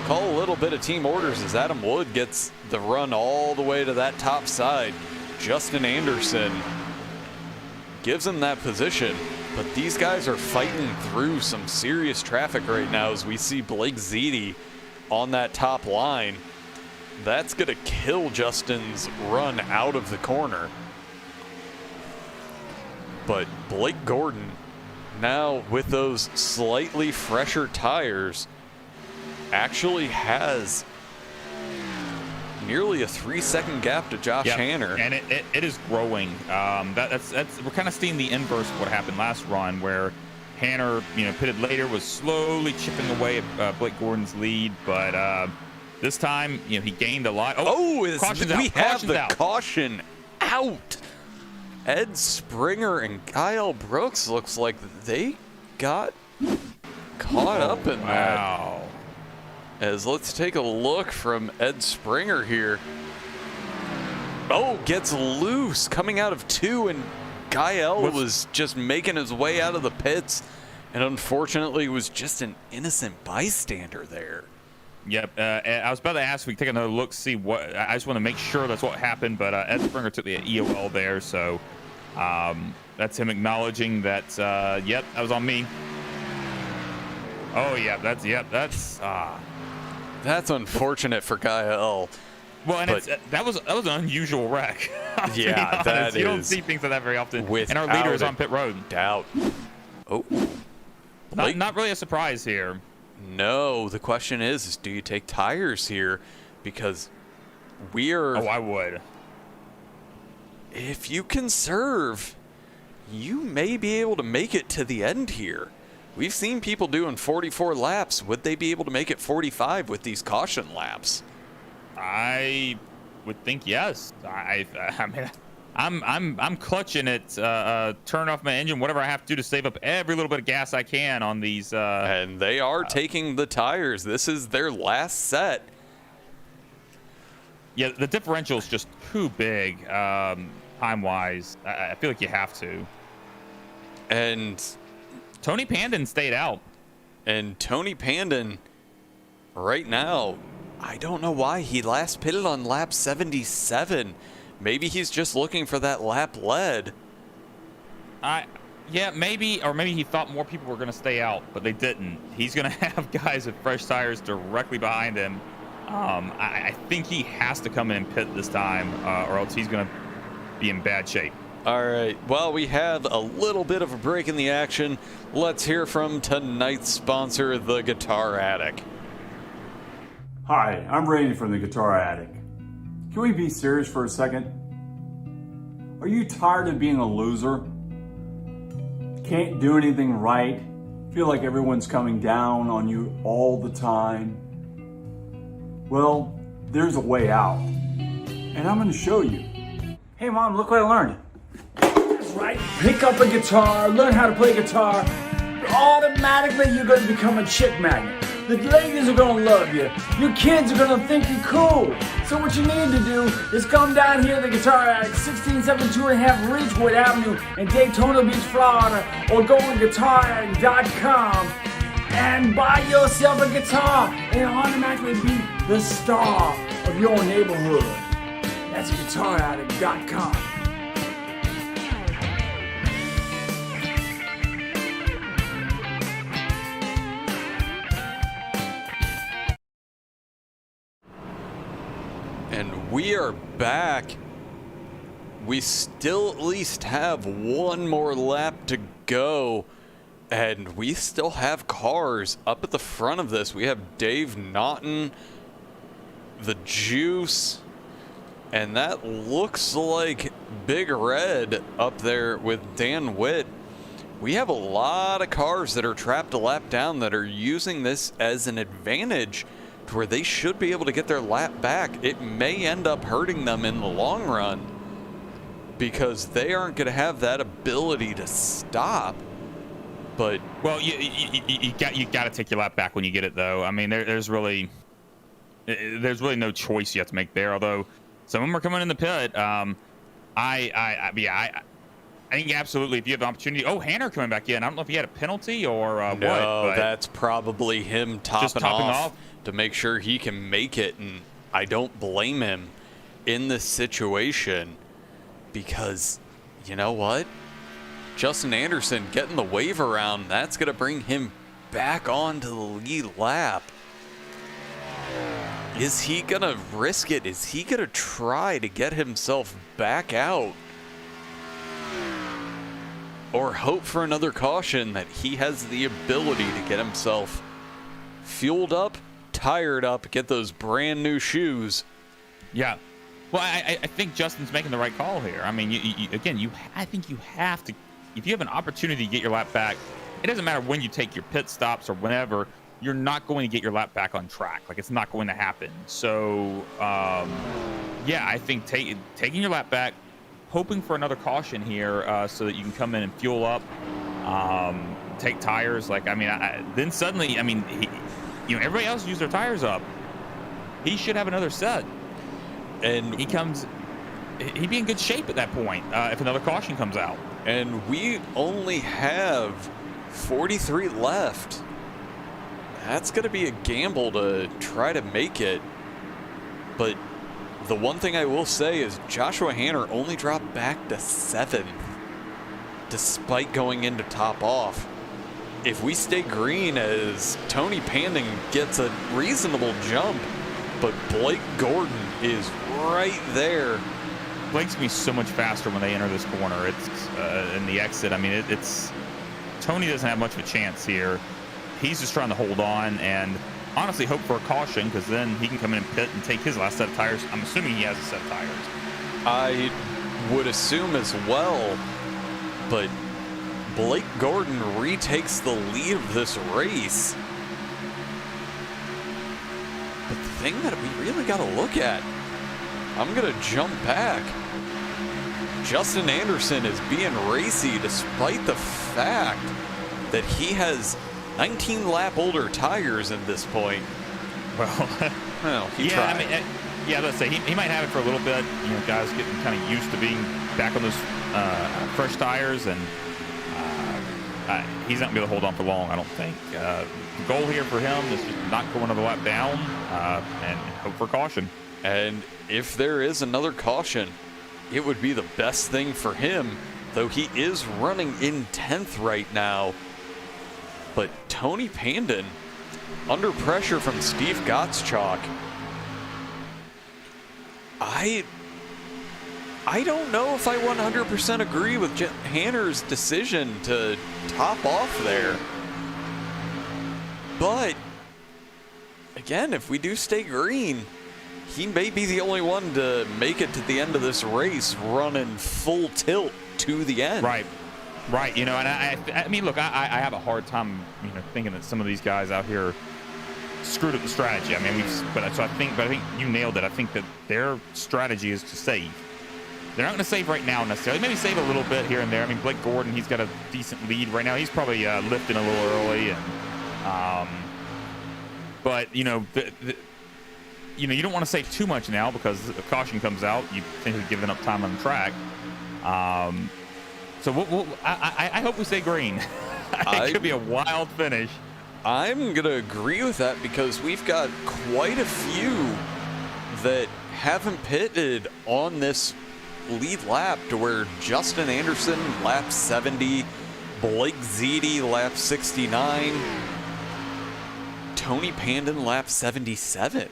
call a little bit of team orders as Adam Wood gets the run all the way to that top side? Justin Anderson gives him that position, but these guys are fighting through some serious traffic right now as we see Blake Ziti on that top line. That's going to kill Justin's run out of the corner. But Blake Gordon, now with those slightly fresher tires, actually has nearly a 3-second gap to Josh Hanner. And it is growing. That's we're kind of seeing the inverse of what happened last run, where Hanner, pitted later, was slowly chipping away at Blake Gordon's lead, but this time, he gained a lot. We have the caution out. Ed Springer and Kyle Brooks looks like they got caught up in that. As let's take a look from Ed Springer here. Gets loose coming out of 2, and Gael was just making his way out of the pits, and unfortunately was just an innocent bystander there. Yep, I was about to ask if we can take another look, see what. I just want to make sure that's what happened, but Ed Springer took the EOL there, so that's him acknowledging that. Yep, that was on me. Oh yeah, that's unfortunate for Gael. Well, and that was an unusual wreck. Yeah, that you don't see things like that very often. And our leader is on pit road. Doubt. Not really a surprise here. No, the question is do you take tires here? Because I would. If you conserve, you may be able to make it to the end here. We've seen people doing 44 laps. Would they be able to make it 45 with these caution laps? I would think yes. I mean, I'm clutching it. Turn off my engine, whatever I have to do to save up every little bit of gas I can on these. And they are taking the tires. This is their last set. Yeah, the differential is just too big, time-wise. I feel like you have to. And Tony Pandon stayed out. And Tony Pandon, right now, I don't know why he last pitted on lap 77. Maybe he's just looking for that lap lead. Yeah, maybe, or maybe he thought more people were going to stay out, but they didn't. He's going to have guys with fresh tires directly behind him. I think he has to come in and pit this time, or else he's going to be in bad shape. All right, well, we have a little bit of a break in the action. Let's hear from tonight's sponsor, the Guitar Attic. Hi, I'm Randy from the Guitar Attic. Can we be serious for a second? Are you tired of being a loser? Can't do anything right? Feel like everyone's coming down on you all the time? Well, there's a way out, and I'm going to show you. Hey Mom, look what I learned. That's right, pick up a guitar, learn how to play guitar, automatically you're going to become a chick magnet. The ladies are gonna love you. Your kids are gonna think you're cool. So what you need to do is come down here to the Guitar Attic, 1672.5 Ridgewood Avenue in Daytona Beach, Florida, or go to guitarattic.com and buy yourself a guitar and automatically be the star of your neighborhood. That's guitarattic.com. And we are back. We still at least have one more lap to go. And we still have cars up at the front of this. We have Dave Naughton, the Juice, and that looks like Big Red up there with Dan Witt. We have a lot of cars that are trapped a lap down that are using this as an advantage to where they should be able to get their lap back. It may end up hurting them in the long run because they aren't going to have that ability to stop. But well, you got to take your lap back when you get it, though. I mean, there's really no choice you have to make there. Although some of them are coming in the pit. I think absolutely if you have the opportunity. Oh, Hanner coming back in. I don't know if he had a penalty or what. No, that's probably him topping off to make sure he can make it, and I don't blame him in this situation because you know what? Justin Anderson getting the wave around, that's going to bring him back onto the lead lap. Is he going to risk it? Is he going to try to get himself back out? Or hope for another caution that he has the ability to get himself fueled up, tired up, get those brand new shoes. Yeah. Well, I think Justin's making the right call here. I mean, I think you have to. If you have an opportunity to get your lap back, it doesn't matter when you take your pit stops or whenever, you're not going to get your lap back on track. Like, it's not going to happen. So, yeah, I think taking your lap back, hoping for another caution here so that you can come in and fuel up, take tires. Like, I mean, then suddenly, I mean, everybody else used their tires up. He should have another set. And he'd be in good shape at that point if another caution comes out. And we only have 43 left. That's going to be a gamble to try to make it. But the one thing I will say is Joshua Hanner only dropped back to 7th, despite going into top off. If we stay green as Tony Panding gets a reasonable jump, but Blake Gordon is right there. Blake's gonna be so much faster when they enter this corner. It's in the exit. I mean, it's Tony doesn't have much of a chance here. He's just trying to hold on and honestly hope for a caution because then he can come in and pit and take his last set of tires. I'm assuming he has a set of tires. I would assume as well, but Blake Gordon retakes the lead of this race. But the thing that we really got to look at, I'm going to jump back. Justin Anderson is being racy despite the fact that he has 19 lap older tires at this point. Well, he tried. I mean, let's say he might have it for a little bit. You know, guys getting kind of used to being back on those fresh tires, and he's not going to be able to hold on for long, I don't think. The goal here for him is just not go another lap down and hope for caution. And if there is another caution, it would be the best thing for him, though he is running in 10th right now. But Tony Pandon, under pressure from Steve Gottschalk, I don't know if I 100% agree with Hanner's decision to top off there. But, again, if we do stay green, he may be the only one to make it to the end of this race running full tilt to the end. Right. You know, and I mean, look, I have a hard time, you know, thinking that some of these guys out here screwed up the strategy. I mean, but I think you nailed it. I think that their strategy is to save. They're not going to save right now necessarily. Maybe save a little bit here and there. I mean, Blake Gordon, he's got a decent lead right now. He's probably lifting a little early, and But you know, you don't want to say too much now because the caution comes out. You think you've given up time on the track. So I hope we stay green. It could be a wild finish. I'm going to agree with that because we've got quite a few that haven't pitted on this lead lap, to where Justin Anderson, lap 70, Blake Zede, lap 69, Tony Pandon, lap 77.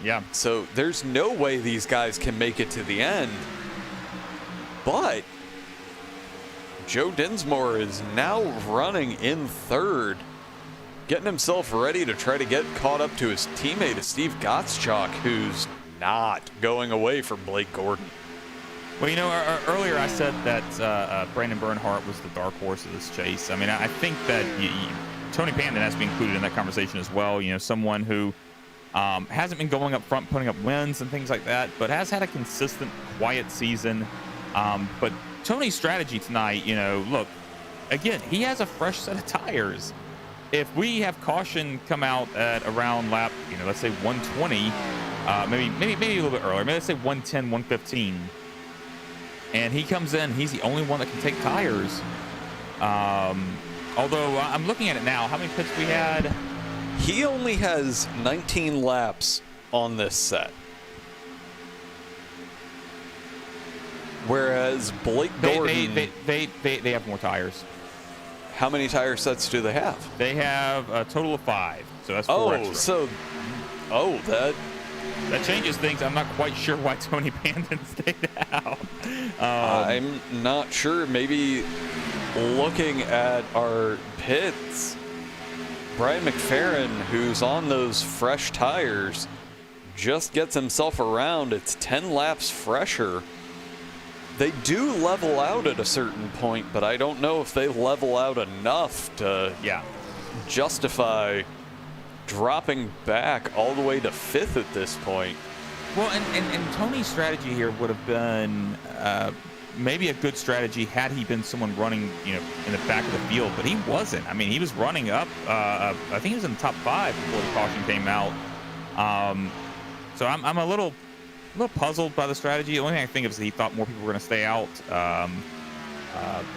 Yeah. So there's no way these guys can make it to the end. But Joe Dinsmore is now running in third, getting himself ready to try to get caught up to his teammate, Steve Gottschalk, who's not going away from Blake Gordon. Well, you know, earlier I said that Brandon Bernhardt was the dark horse of this chase. I mean, I think that Tony Pandon has to be included in that conversation as well. You know, someone who hasn't been going up front, putting up wins and things like that, but has had a consistent, quiet season. But Tony's strategy tonight, you know, look, again, he has a fresh set of tires. If we have caution come out at around lap, you know, let's say 120, maybe a little bit earlier, maybe let's say 110, 115, and he comes in, he's the only one that can take tires. Although I'm looking at it now, how many pits we had? He only has 19 laps on this set. Whereas Blake Gordon... They have more tires. How many tire sets do they have? They have a total of 5. So that's 4 extra. That changes things. I'm not quite sure why Tony Pandon stayed out. I'm not sure. Maybe looking at our pits, Brian McFerrin, who's on those fresh tires, just gets himself around. It's 10 laps fresher. They do level out at a certain point, but I don't know if they level out enough to justify dropping back all the way to 5th at this point. Well, and Tony's strategy here would have been maybe a good strategy had he been someone running, you know, in the back of the field, but he wasn't. I mean, he was running up. I think he was in the top 5 before the caution came out. So I'm a little puzzled by the strategy. The only thing I think of is that he thought more people were going to stay out,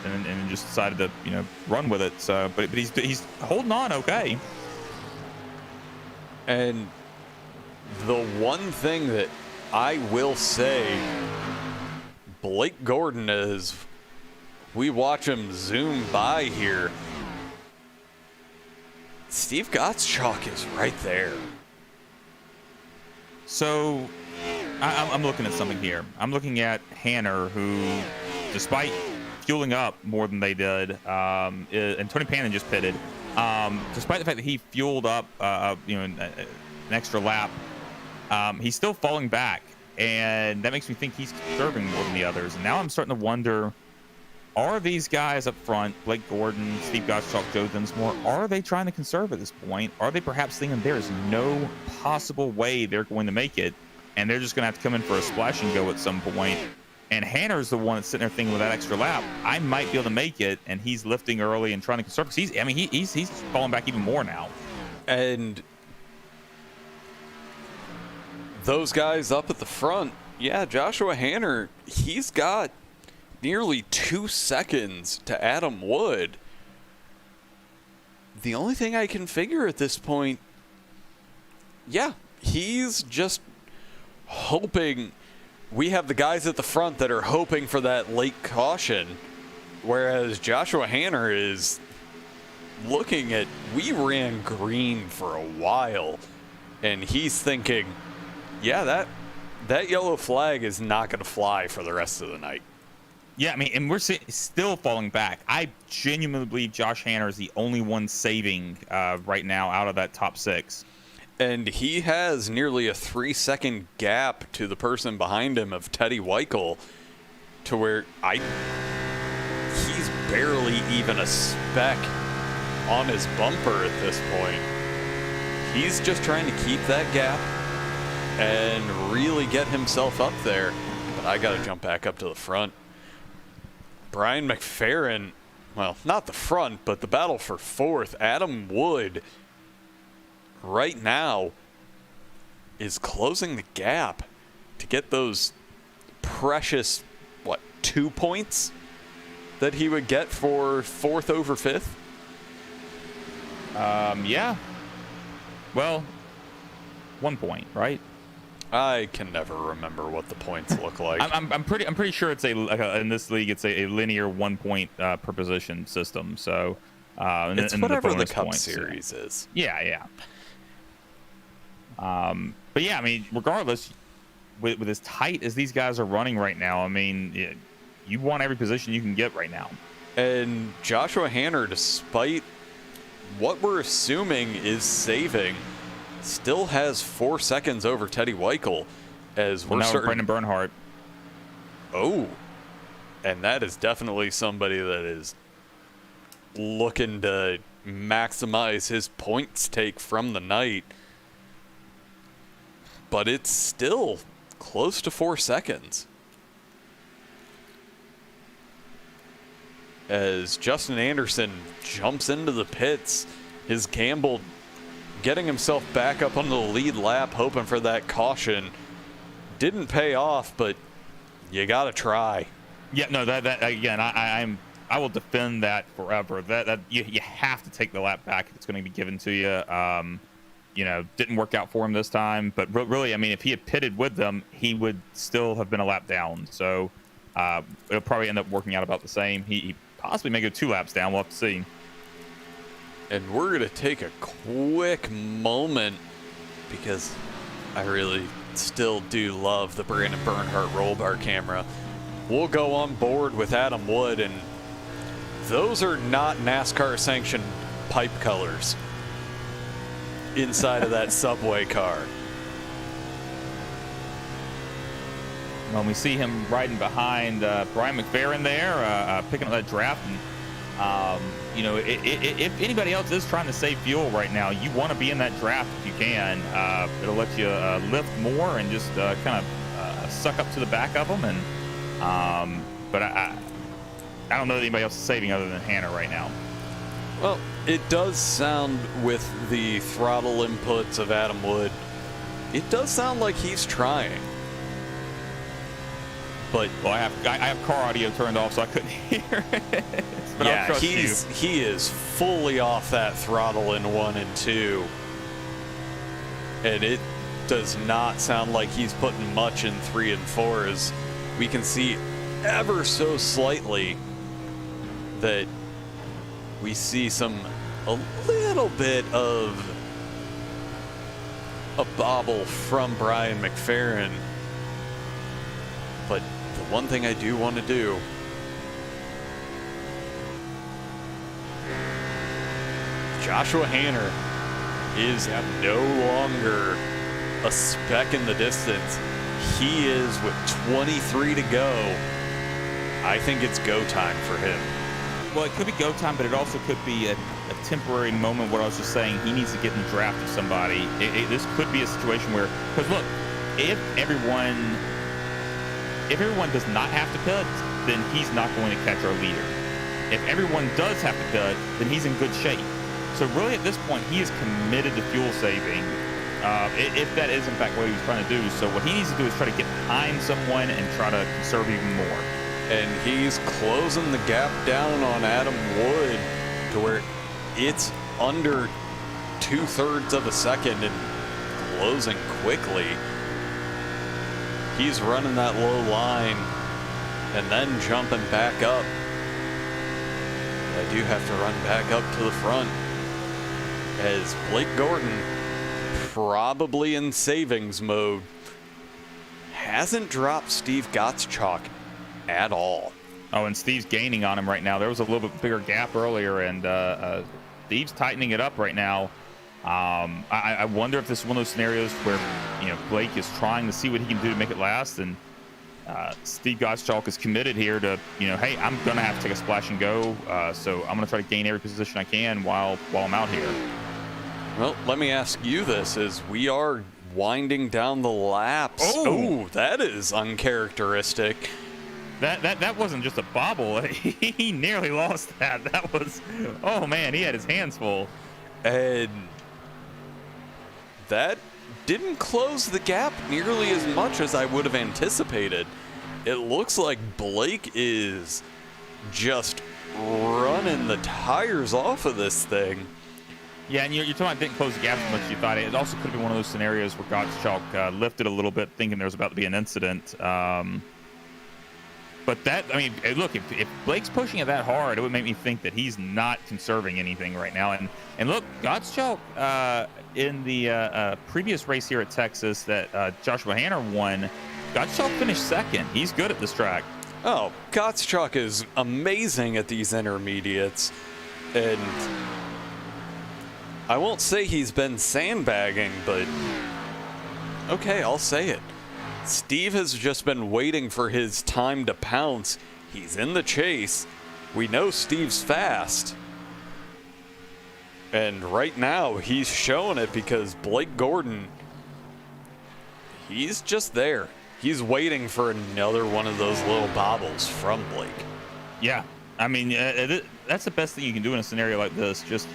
and just decided to, you know, run with it. So, but he's holding on okay. And the one thing that I will say, Blake Gordon, is we watch him zoom by here, Steve Gottschalk is right there. So I'm looking at something here. I'm looking at Hanner, who, despite fueling up more than they did, and Tony Pandon just pitted, despite the fact that he fueled up, you know, an extra lap, he's still falling back, and that makes me think he's conserving more than the others. And now I'm starting to wonder, are these guys up front, Blake Gordon, Steve Gottschalk, Joe Dinsmore, are they trying to conserve at this point? Are they perhaps thinking there is no possible way they're going to make it, and they're just going to have to come in for a splash and go at some point? And Hanner's the one that's sitting there thinking, with that extra lap, I might be able to make it, and he's lifting early and trying to conserve. He's falling back even more now. And those guys up at the front, Joshua Hanner, he's got nearly 2 seconds to Adam Wood. The only thing I can figure at this point, he's just hoping. We have the guys at the front that are hoping for that late caution, whereas Joshua Hanner is looking at, we ran green for a while, and he's thinking, that yellow flag is not going to fly for the rest of the night. Yeah, I mean, and we're still falling back. I genuinely believe Josh Hanner is the only one saving right now out of that top 6. And he has nearly a 3-second gap to the person behind him of Teddy Weichel, to where he's barely even a speck on his bumper at this point. He's just trying to keep that gap and really get himself up there. But I got to jump back up to the front. Brian McFerrin, well, not the front, but the battle for 4th. Adam Wood right now is closing the gap to get those precious, 2 points that he would get for 4th over 5th? Yeah. Well, 1 point, right? I can never remember what the points look like. I'm pretty sure it's in this league it's a linear 1 point per position system. So it's whatever the Cup Series is. Yeah. But yeah, I mean, regardless, with as tight as these guys are running right now, I mean, you want every position you can get right now. And Joshua Hanner, despite what we're assuming is saving, still has 4 seconds over Teddy Weichel as we're starting. Brendan Bernhardt. Oh, and that is definitely somebody that is looking to maximize his points take from the night. But it's still close to 4 seconds. As Justin Anderson jumps into the pits, his gamble getting himself back up onto the lead lap, hoping for that caution. Didn't pay off, but you gotta try. Yeah, no, that again, I will defend that forever. That you have to take the lap back if it's going to be given to you. Didn't work out for him this time, but really, I mean, if he had pitted with them, he would still have been a lap down. So it'll probably end up working out about the same. He possibly may go 2 laps down. We'll have to see. And we're going to take a quick moment because I really still do love the Brandon Bernhardt roll bar camera. We'll go on board with Adam Wood, and those are not NASCAR sanctioned pipe colors inside of that subway car. When we see him riding behind Brian McFerrin there, picking up that draft, and if anybody else is trying to save fuel right now, you want to be in that draft if you can. It'll let you lift more and just kind of suck up to the back of them. And but I don't know that anybody else is saving other than Hanner right now. Well, it does sound, with the throttle inputs of Adam Wood, it does sound like he's trying. But I have car audio turned off, so I couldn't hear it. But yeah, he is fully off that throttle in 1 and 2, and it does not sound like he's putting much in 3 and 4, as we can see ever so slightly that we see a little bit of a bobble from Brian McFerrin. But the one thing I do want to do, Joshua Hanner is no longer a speck in the distance. He is with 23 to go. I think it's go time for him. Well, it could be go time, but it also could be a temporary moment. What I was just saying, he needs to get in the draft of somebody. This could be a situation where, because look, if everyone does not have to pit, then he's not going to catch our leader. If everyone does have to pit, then he's in good shape. So really, at this point, he is committed to fuel saving. If that is in fact what he was trying to do. So what he needs to do is try to get behind someone and try to conserve even more. And he's closing the gap down on Adam Wood to where it's under 2/3 of a second and closing quickly. He's running that low line and then jumping back up. I do have to run back up to the front as Blake Gordon, probably in savings mode, hasn't dropped Steve Gottschalk at all. Oh, and Steve's gaining on him right now. There was a little bit bigger gap earlier, and Steve's tightening it up right now. I wonder if this is one of those scenarios where Blake is trying to see what he can do to make it last, and Steve Gottschalk is committed here to hey, I'm gonna have to take a splash and go, so I'm gonna try to gain every position I can while I'm out here. Well, let me ask you this: as we are winding down the laps, oh, that is uncharacteristic. That wasn't just a bobble. He nearly lost that. That was, oh man, he had his hands full. And that didn't close the gap nearly as much as I would have anticipated. It looks like Blake is just running the tires off of this thing. Yeah, and you're talking about didn't close the gap as much as you thought. It also could have been one of those scenarios where Gottschalk lifted a little bit, thinking there was about to be an incident. But that, I mean, look, if Blake's pushing it that hard, it would make me think that he's not conserving anything right now. And look, Gottschalk in the previous race here at Texas that Joshua Hanner won, Gottschalk finished second. He's good at this track. Oh, Gottschalk is amazing at these intermediates. And I won't say he's been sandbagging, but okay, I'll say it. Steve has just been waiting for his time to pounce. He's in the chase. We know Steve's fast. And right now, he's showing it because Blake Gordon, he's just there. He's waiting for another one of those little bobbles from Blake. Yeah, I mean, that's the best thing you can do in a scenario like this. Just,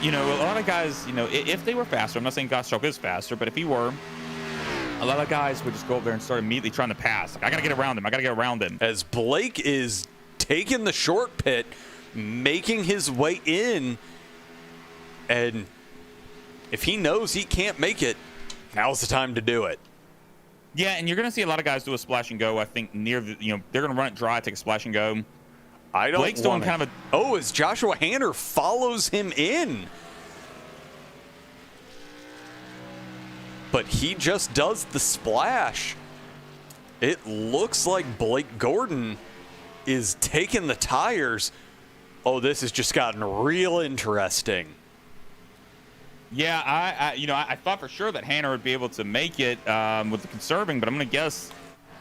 a lot of guys, if they were faster, I'm not saying Gottschalk is faster, but if he were, a lot of guys would just go up there and start immediately trying to pass. Like, I got to get around him. As Blake is taking the short pit, making his way in, and if he knows he can't make it, now's the time to do it. Yeah, and you're going to see a lot of guys do a splash and go, I think, near the, they're going to run it dry, take a splash and go. Blake's doing kind of a... Oh, as Joshua Hanner follows him in. But he just does the splash. It looks like Blake Gordon is taking the tires. Oh, this has just gotten real interesting. Yeah, I thought for sure that Hanner would be able to make it with the conserving, but I'm going to guess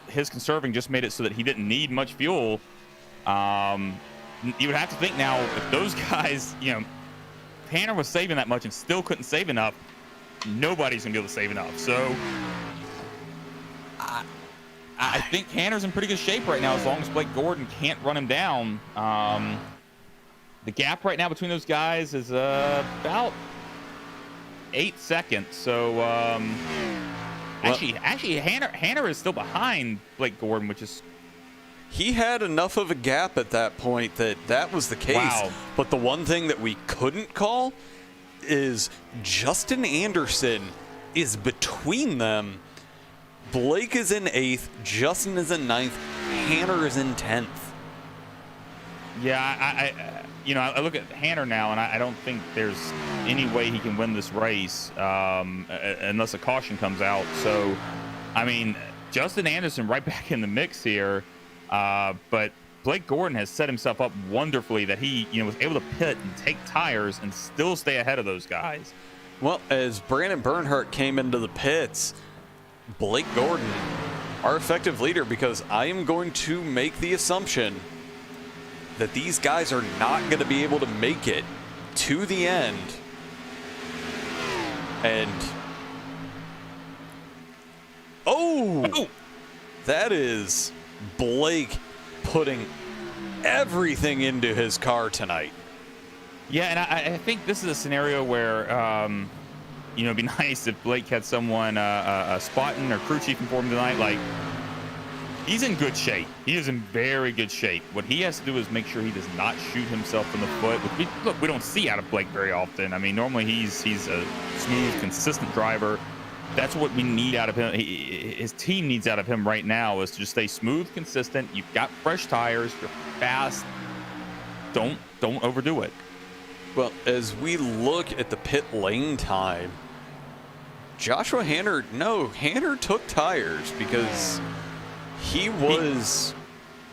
his conserving just made it so that he didn't need much fuel. You would have to think now, if those guys, Hanner was saving that much and still couldn't save enough, nobody's going to be able to save enough. So I think Hanner's in pretty good shape right now as long as Blake Gordon can't run him down. The gap right now between those guys is about 8 seconds. So actually Hanner is still behind Blake Gordon, which is... He had enough of a gap at that point that was the case. Wow. But the one thing that we couldn't call is Justin Anderson is between them. Blake is in 8th, Justin is in 9th, Hanner is in 10th. Yeah, I look at Hanner now, and I don't think there's any way he can win this race unless a caution comes out. So, I mean, Justin Anderson right back in the mix here, but Blake Gordon has set himself up wonderfully that he, was able to pit and take tires and still stay ahead of those guys. Well, as Brandon Bernhardt came into the pits, Blake Gordon, our effective leader, because I am going to make the assumption that these guys are not going to be able to make it to the end. And that is Blake putting everything into his car tonight. Yeah, and I think this is a scenario where, it'd be nice if Blake had someone spotting or crew chiefing for him tonight. Like, he's in good shape. He is in very good shape. What he has to do is make sure he does not shoot himself in the foot. Look, we don't see out of Blake very often. I mean, normally he's a smooth, consistent driver. That's what we need out of him. His team needs out of him right now is to just stay smooth, consistent. You've got fresh tires. You're fast. Don't overdo it. Well, as we look at the pit lane time, Joshua Hanner took tires because he was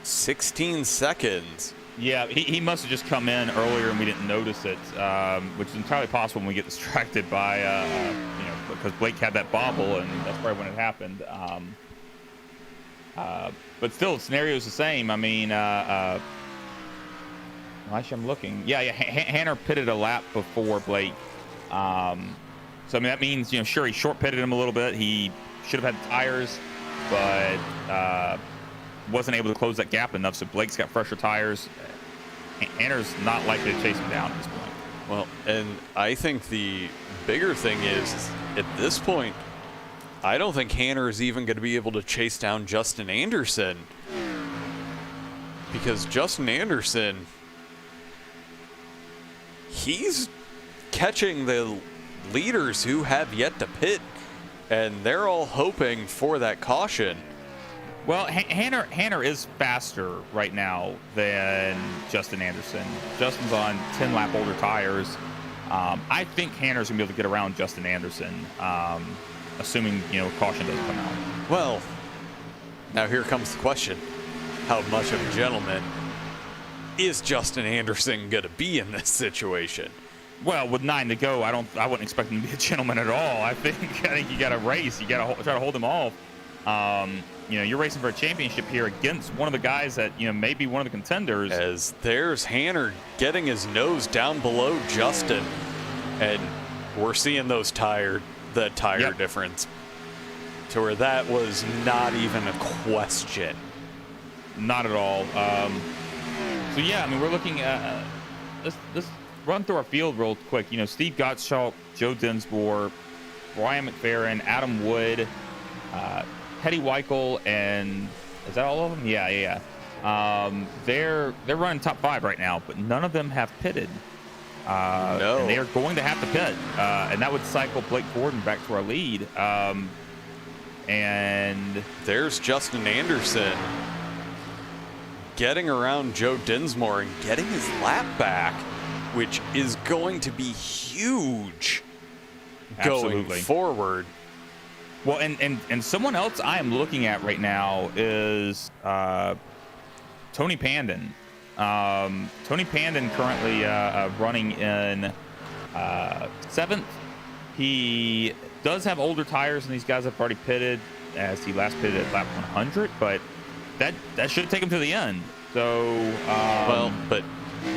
16 seconds. Yeah, he must have just come in earlier and we didn't notice it, which is entirely possible when we get distracted by, because Blake had that bobble and that's probably when it happened. But still, the scenario is the same. I mean, actually, I'm looking. Yeah, Hanner pitted a lap before Blake. So, I mean, that means, sure, he short pitted him a little bit. He should have had tires, but wasn't able to close that gap enough. So Blake's got fresher tires. Hanner's not likely to chase him down at this point. Well, and I think the bigger thing is at this point, I don't think Hanner is even going to be able to chase down Justin Anderson. Because Justin Anderson, he's catching the leaders who have yet to pit, and they're all hoping for that caution. Well, Hanner is faster right now than Justin Anderson. Justin's on 10-lap older tires. I think Hanner's going to be able to get around Justin Anderson, assuming, caution doesn't come out. Well, now here comes the question. How much of a gentleman is Justin Anderson going to be in this situation? Well, with 9 to go, I wouldn't expect him to be a gentleman at all. I think you got to race. You got to try to hold him off. You're racing for a championship here against one of the guys that, may be one of the contenders. As there's Hanner getting his nose down below Justin, and we're seeing the tire Yep. difference to where that was not even a question. Not at all. So yeah, we're looking at let's run through our field real quick. Steve Gottschalk, Joe Dinsmore, Brian McFerrin, Adam Wood, Teddy Weichel, and is that all of them? Yeah. They're running top 5 right now, but none of them have pitted. No. And they are going to have to pit, and that would cycle Blake Gordon back to our lead. And there's Justin Anderson getting around Joe Dinsmore and getting his lap back, which is going to be huge going Absolutely. forward. Well, and someone else I am looking at right now is Tony Pandon. Tony Pandon currently running in 7th. He does have older tires than these guys have already pitted, as he last pitted at lap 100, but that should take him to the end. So, but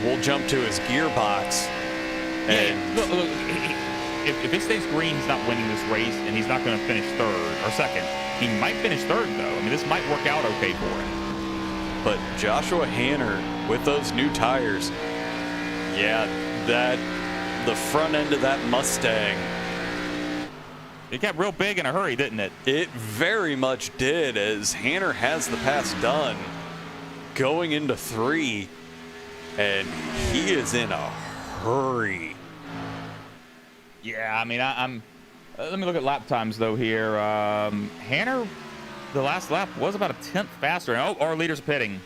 we'll jump to his gearbox. And look, if it stays green, he's not winning this race, and he's not going to finish 3rd or 2nd. He might finish 3rd, though. This might work out okay for him. But Joshua Hanner, with those new tires, the front end of that Mustang, It got real big in a hurry, didn't it? it very much did, as Hanner has the pass done going into 3, and he is in a hurry. Yeah, I'm. Let me look at lap times though here. Hanner, the last lap was about a 10th faster. And our leaders are pitting.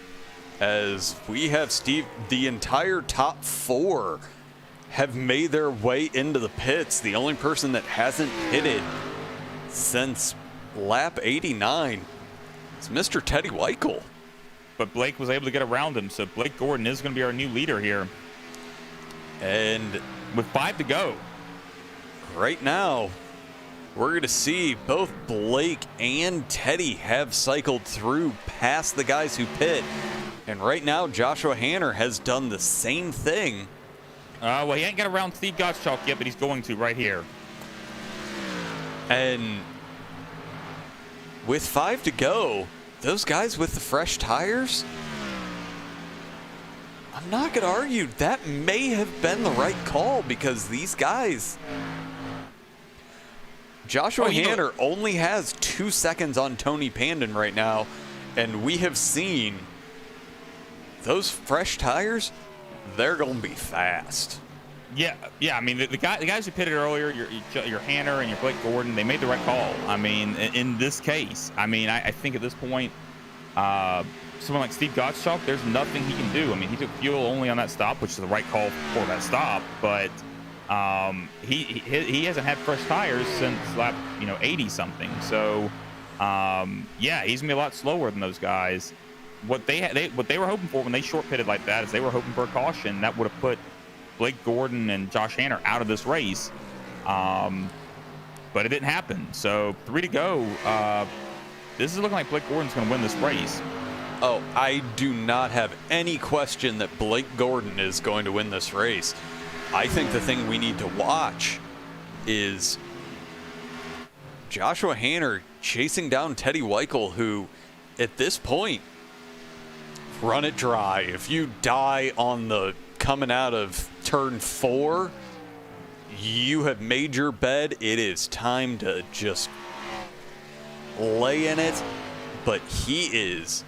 As we have Steve, the entire top 4 have made their way into the pits. The only person that hasn't pitted since lap 89 is Mr. Teddy Weichel. But Blake was able to get around him, so Blake Gordon is going to be our new leader here. And with 5 to go. Right now, we're going to see both Blake and Teddy have cycled through past the guys who pit. And right now, Joshua Hanner has done the same thing. Well, he ain't got around Steve Gottschalk yet, but he's going to right here. And with 5 to go, those guys with the fresh tires, I'm not going to argue that may have been the right call, because these guys, Joshua Hanner only has 2 seconds on Tony Pandon right now, and we have seen those fresh tires, they're going to be fast. Yeah. The guys who pitted earlier, your Hanner and your Blake Gordon, they made the right call. In this case, I think at this point, someone like Steve Gottschalk, there's nothing he can do. He took fuel only on that stop, which is the right call for that stop, but he hasn't had fresh tires since lap 80 something. So he's gonna be a lot slower than those guys. What they were hoping for when they short pitted like that is they were hoping for a caution that would have put Blake Gordon and Josh Hanner out of this race, but it didn't happen. So 3 to go. This is looking like Blake Gordon's going to win this race. Oh, I do not have any question that Blake Gordon is going to win this race. I think the thing we need to watch is Joshua Hanner chasing down Teddy Weichel, who at this point, run it dry. If you die on the coming out of turn 4, you have made your bed. It is time to just lay in it. But he is.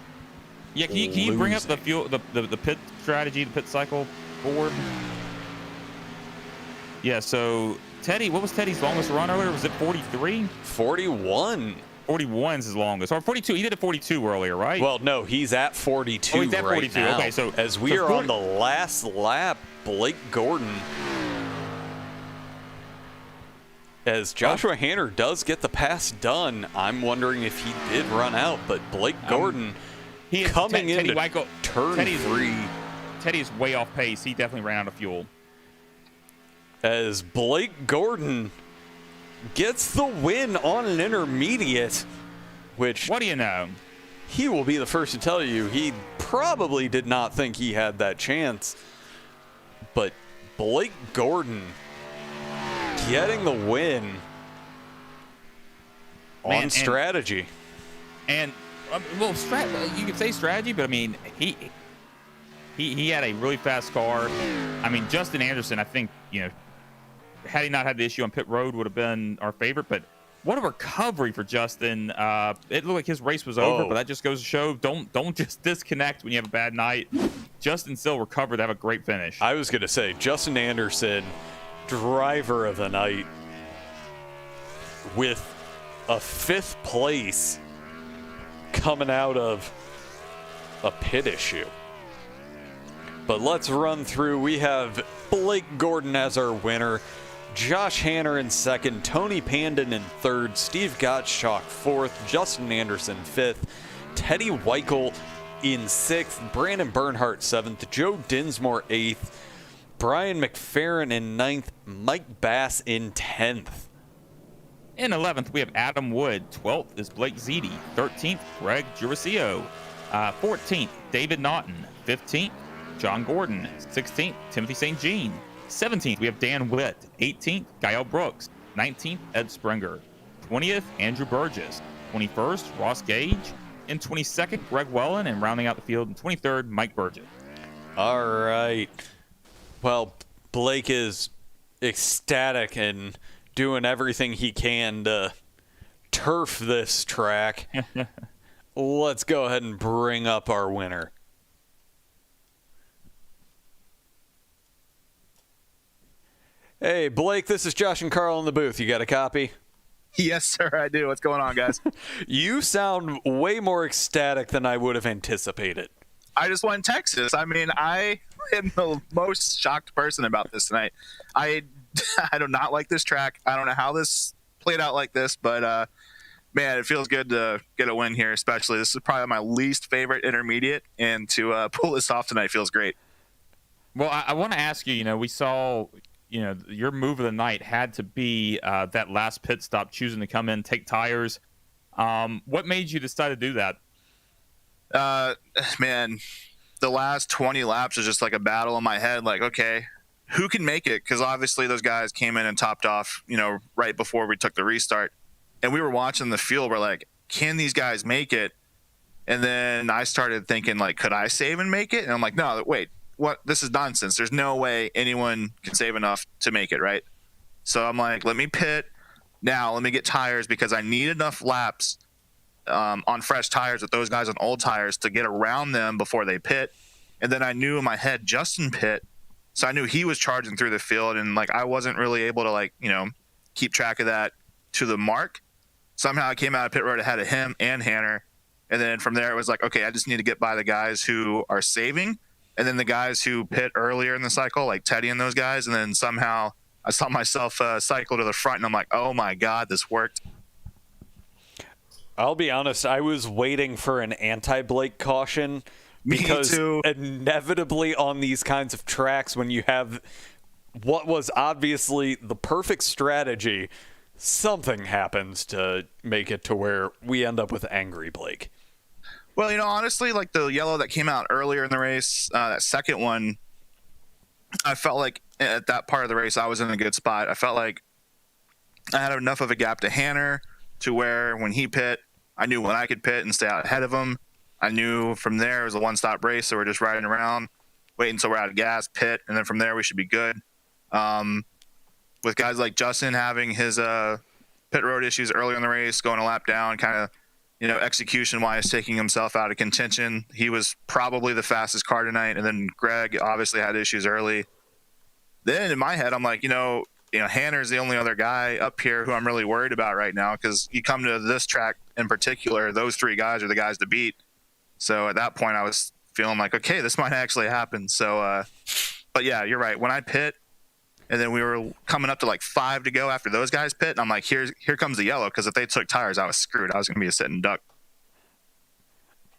Yeah, can you bring up the fuel, the pit strategy, the pit cycle board? Yeah, so Teddy, what was Teddy's longest run earlier? Was it 43? 41. 41 is his longest, or 42. He did a 42 earlier, right? Well, no, he's at 42 he's at right 42. now. Okay, so as we are on the last lap, Blake Gordon, as Joshua Hanner does get the pass done, I'm wondering if he did run out, but Blake Gordon he is coming into turn 3. Teddy's way off pace. He definitely ran out of fuel. As Blake Gordon gets the win on an intermediate, which, what do you know? He will be the first to tell you he probably did not think he had that chance. But Blake Gordon getting the win on strategy. And well, you could say strategy, but I mean, he had a really fast car. I mean, Justin Anderson, I think, had he not had the issue on pit road, would have been our favorite. But what a recovery for Justin. It looked like his race was over, but that just goes to show, don't just disconnect when you have a bad night. Justin still recovered to have a great finish. I was going to say, Justin Anderson, driver of the night, with a 5th place coming out of a pit issue. But let's run through. We have Blake Gordon as our winner, Josh Hanner in 2nd, Tony Pandon in 3rd, Steve Gottschalk 4th, Justin Anderson 5th, Teddy Weichel in 6th, Brandon Bernhardt 7th, Joe Dinsmore 8th, Brian McFerrin in 9th, Mike Bass in 10th. In 11th, we have Adam Wood. 12th is Blake Ziti. 13th, Greg Jurasio. 14th, David Naughton. 15th, John Gordon. 16th, Timothy St. Jean. 17th, we have Dan Witt. 18th, Gael Brooks. 19th, Ed Springer. 20th, Andrew Burgess. 21st, Ross Gage. In 22nd, Greg Wellen. And rounding out the field in 23rd, Mike Burgess. All right. Well, Blake is ecstatic and doing everything he can to turf this track. Let's go ahead and bring up our winner. Hey, Blake, this is Josh and Carl in the booth. You got a copy? Yes, sir, I do. What's going on, guys? You sound way more ecstatic than I would have anticipated. I just won Texas. I mean, I am the most shocked person about this tonight. I do not like this track. I don't know how this played out like this, but man, it feels good to get a win here, especially. This is probably my least favorite intermediate, and to pull this off tonight feels great. Well, I want to ask you, we saw, your move of the night had to be that last pit stop, choosing to come in, take tires. What made you decide to do that? Man, the last 20 laps is just like a battle in my head. Like, okay, who can make it? Because obviously those guys came in and topped off, right before we took the restart. And we were watching the field. We're like, can these guys make it? And then I started thinking, like, could I save and make it? And I'm like, no, wait, what? This is nonsense. There's no way anyone can save enough to make it, right? So I'm like, let me pit now. Let me get tires because I need enough laps on fresh tires with those guys on old tires to get around them before they pit. And then I knew in my head Justin pit, so I knew he was charging through the field, and like I wasn't really able to keep track of that to the mark. Somehow I came out of pit road ahead of him and Hanner, and then from there it was like, okay, I just need to get by the guys who are saving, and then the guys who pit earlier in the cycle, like Teddy and those guys, and then somehow I saw myself cycle to the front, and I'm like, oh my god, this worked. I'll be honest, I was waiting for an anti-Blake caution because inevitably on these kinds of tracks, when you have what was obviously the perfect strategy, something happens to make it to where we end up with angry Blake. Well, honestly, like the yellow that came out earlier in the race, that second one, I felt like at that part of the race I was in a good spot. I felt like I had enough of a gap to Hanner to where when he pit, I knew when I could pit and stay out ahead of him. I knew from there it was a one-stop race, so we're just riding around, waiting until we're out of gas, pit, and then from there we should be good. with guys like Justin having his pit road issues early in the race, going a lap down, kind of, execution wise, taking himself out of contention. He was probably the fastest car tonight. And then Greg obviously had issues early. Then in my head, I'm like, Hanner's the only other guy up here who I'm really worried about right now, because you come to this track in particular, those three guys are the guys to beat. So at that point, I was feeling like, okay, this might actually happen. So, but yeah, you're right. When I pit, and then we were coming up to like 5 to go after those guys pit, and I'm like, here comes the yellow, because if they took tires, I was screwed. I was going to be a sitting duck.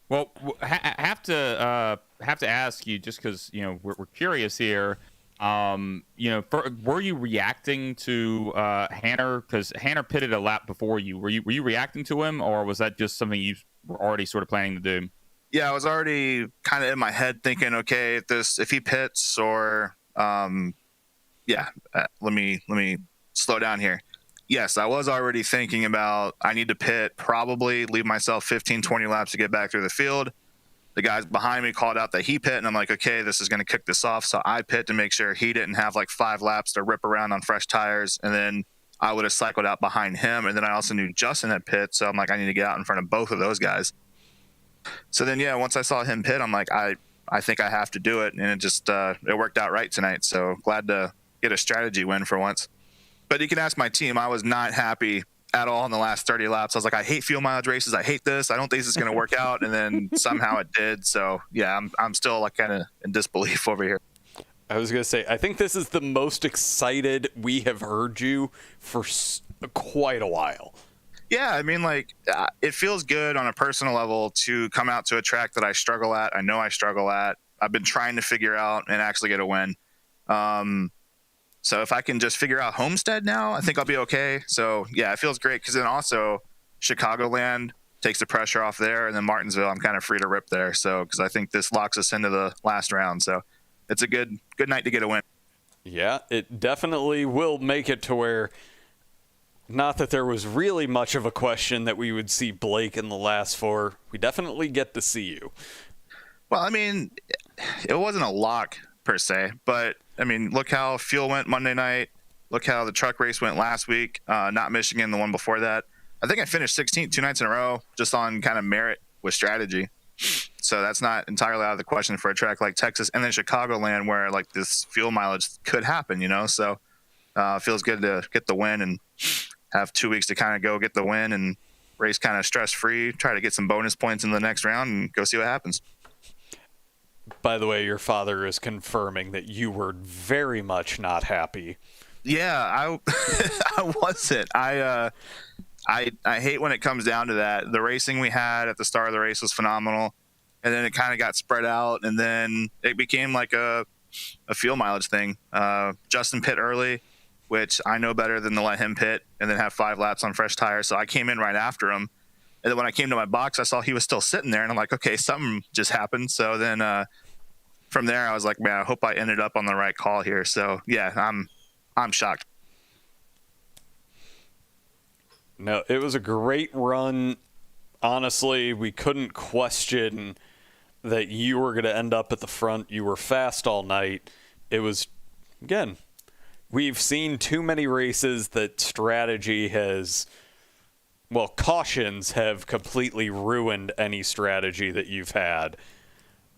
Well, have to ask you, just because we're curious here. Were you reacting to Hanner? Because Hanner pitted a lap before you. Were you reacting to him, or was that just something you were already sort of planning to do? Yeah, I was already kind of in my head thinking, okay, if he pits, or let me slow down here. Yes, I was already thinking about, I need to pit, probably leave myself 15, 20 laps to get back through the field. The guys behind me called out that he pit, and I'm like, okay, this is going to kick this off. So I pit to make sure he didn't have like 5 laps to rip around on fresh tires, and then I would have cycled out behind him. And then I also knew Justin had pit, so I'm like, I need to get out in front of both of those guys. So then, yeah, once I saw him pit, I'm like, I think I have to do it, and it just it worked out right tonight. So glad to get a strategy win for once. But you can ask my team, I was not happy at all in the last 30 laps. I was like, I hate fuel mileage races. I hate this. I don't think this is going to work out. And then somehow it did. So yeah, I'm still like kind of in disbelief over here. I was going to say, I think this is the most excited we have heard you for quite a while. Yeah, I mean, like, it feels good on a personal level to come out to a track that I struggle at. I know I struggle at. I've been trying to figure out and actually get a win. So if I can just figure out Homestead now, I think I'll be okay. So yeah, it feels great, because then also Chicagoland takes the pressure off there, and then Martinsville, I'm kind of free to rip there. So because I think this locks us into the last round. So it's a good night to get a win. Yeah, it definitely will make it to where, not that there was really much of a question that we would see Blake in the last 4. We definitely get to see you. Well, I mean, it wasn't a lock per se, but I mean, look how fuel went Monday night. Look how the truck race went last week. Not Michigan, the one before that. I think I finished 16th 2 nights in a row, just on kind of merit with strategy. So that's not entirely out of the question for a track like Texas, and then Chicagoland, where like this fuel mileage could happen, So it feels good to get the win and have 2 weeks to kind of go get the win and race kind of stress free. Try to get some bonus points in the next round and go see what happens. By the way, your father is confirming that you were very much not happy. Yeah, I wasn't. I hate when it comes down to that. The racing we had at the start of the race was phenomenal, and then it kind of got spread out, and then it became like a fuel mileage thing. Justin pit early, which I know better than to let him pit and then have 5 laps on fresh tires. So I came in right after him. And then when I came to my box, I saw he was still sitting there, and I'm like, okay, something just happened. So then from there, I was like, man, I hope I ended up on the right call here. So yeah, I'm shocked. No, it was a great run. Honestly, we couldn't question that you were going to end up at the front. You were fast all night. It was, again, we've seen too many races that strategy has... Well, cautions have completely ruined any strategy that you've had.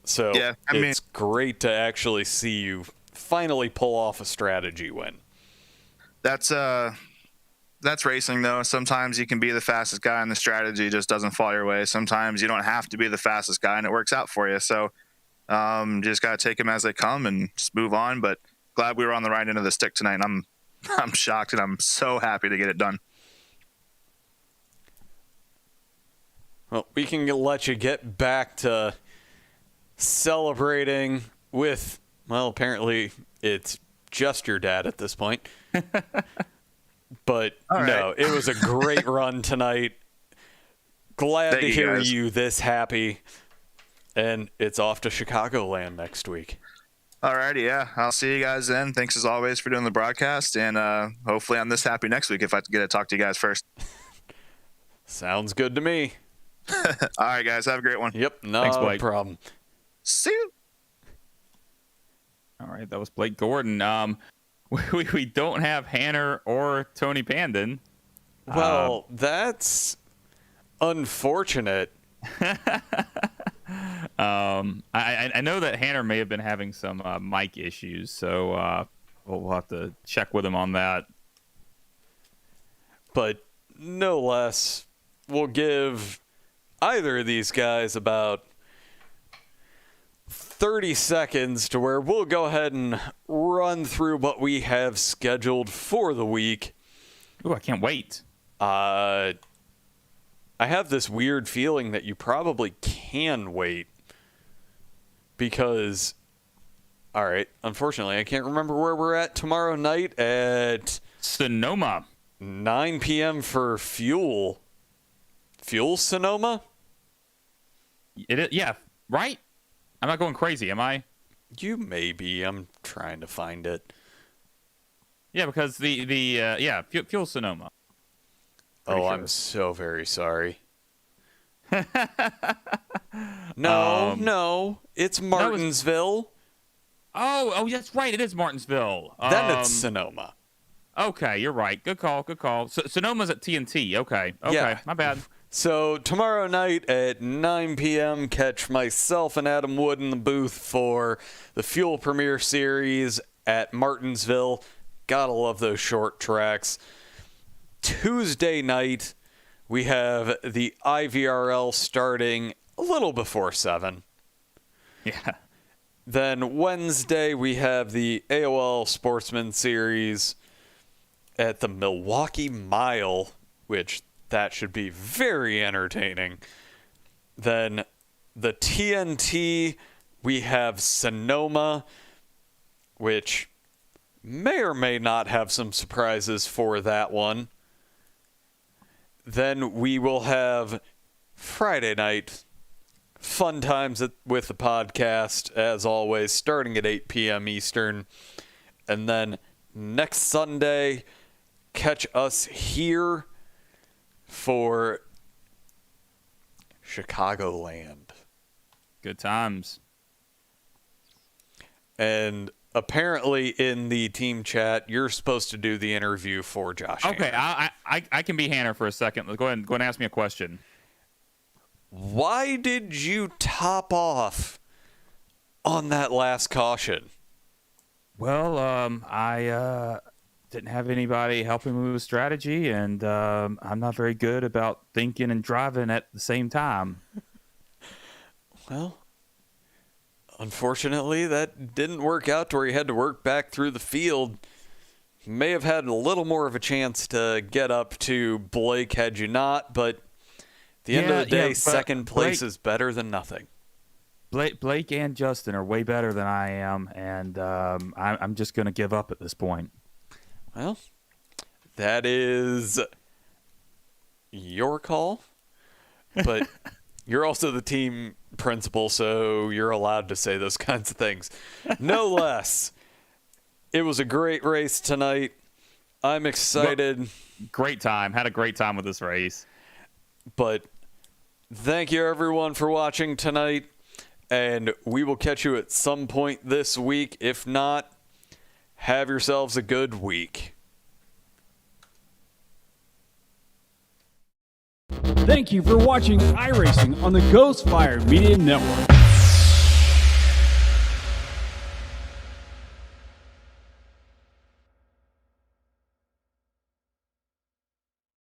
So yeah, it's great to actually see you finally pull off a strategy win. That's racing, though. Sometimes you can be the fastest guy and the strategy just doesn't fall your way. Sometimes you don't have to be the fastest guy and it works out for you. So you just got to take them as they come and just move on. But glad we were on the right end of the stick tonight. And I'm shocked, and I'm so happy to get it done. Well, we can let you get back to celebrating with, well, apparently it's just your dad at this point. But no, it was a great run tonight. Glad to hear you this happy. And it's off to Chicagoland next week. Alrighty, yeah. I'll see you guys then. Thanks as always for doing the broadcast. And hopefully I'm this happy next week if I get to talk to you guys first. Sounds good to me. All right, guys. Have a great one. Yep. No problem. See you. All right. That was Blake Gordon. we don't have Hanner or Tony Pandon. Well, that's unfortunate. I know that Hanner may have been having some mic issues, so we'll have to check with him on that. But no less, we'll give either of these guys about 30 seconds to where we'll go ahead and run through what we have scheduled for the week. Ooh, I can't wait. I have this weird feeling that you probably can wait because, all right, unfortunately, I can't remember where we're at tomorrow night at Sonoma. 9 p.m. for Fuel. Fuel Sonoma? It is, yeah, right? I'm not going crazy, am I? You may be. I'm trying to find it. Yeah, because Fuel Sonoma. Oh, sure. I'm so very sorry. No, it's Martinsville. Oh, that's right. It is Martinsville. Then it's Sonoma. Okay, you're right. Good call. So, Sonoma's at TNT. Okay, Yeah. my bad. So tomorrow night at 9 p.m., catch myself and Adam Wood in the booth for the Fuel Premier Series at Martinsville. Gotta love those short tracks. Tuesday night, we have the IVRL starting a little before 7. Yeah. Then Wednesday, we have the AOL Sportsman Series at the Milwaukee Mile, which that should be very entertaining. Then the TNT, we have Sonoma, which may or may not have some surprises for that one. Then we will have Friday night fun times with the podcast, as always, starting at 8 p.m. Eastern. And then next Sunday, catch us here for Chicagoland. Good times. And apparently in the team chat, you're supposed to do the interview for Josh Okay, Hanner. I can be Hanner for a second. Go ahead and ask me a question. Why did you top off on that last caution? Well, I didn't have anybody helping me with strategy, and I'm not very good about thinking and driving at the same time. Well, unfortunately, that didn't work out to where you had to work back through the field. You may have had a little more of a chance to get up to Blake had you not, but at the end of the day, second place is better than nothing. Blake and Justin are way better than I am, and I'm just going to give up at this point. Well, that is your call, but you're also the team principal, so you're allowed to say those kinds of things. No less. It was a great race tonight. I'm excited. Well, great time. Had a great time with this race. But thank you, everyone, for watching tonight, and we will catch you at some point this week. If not, have yourselves a good week. Thank you for watching iRacing on the Ghostfire Media Network.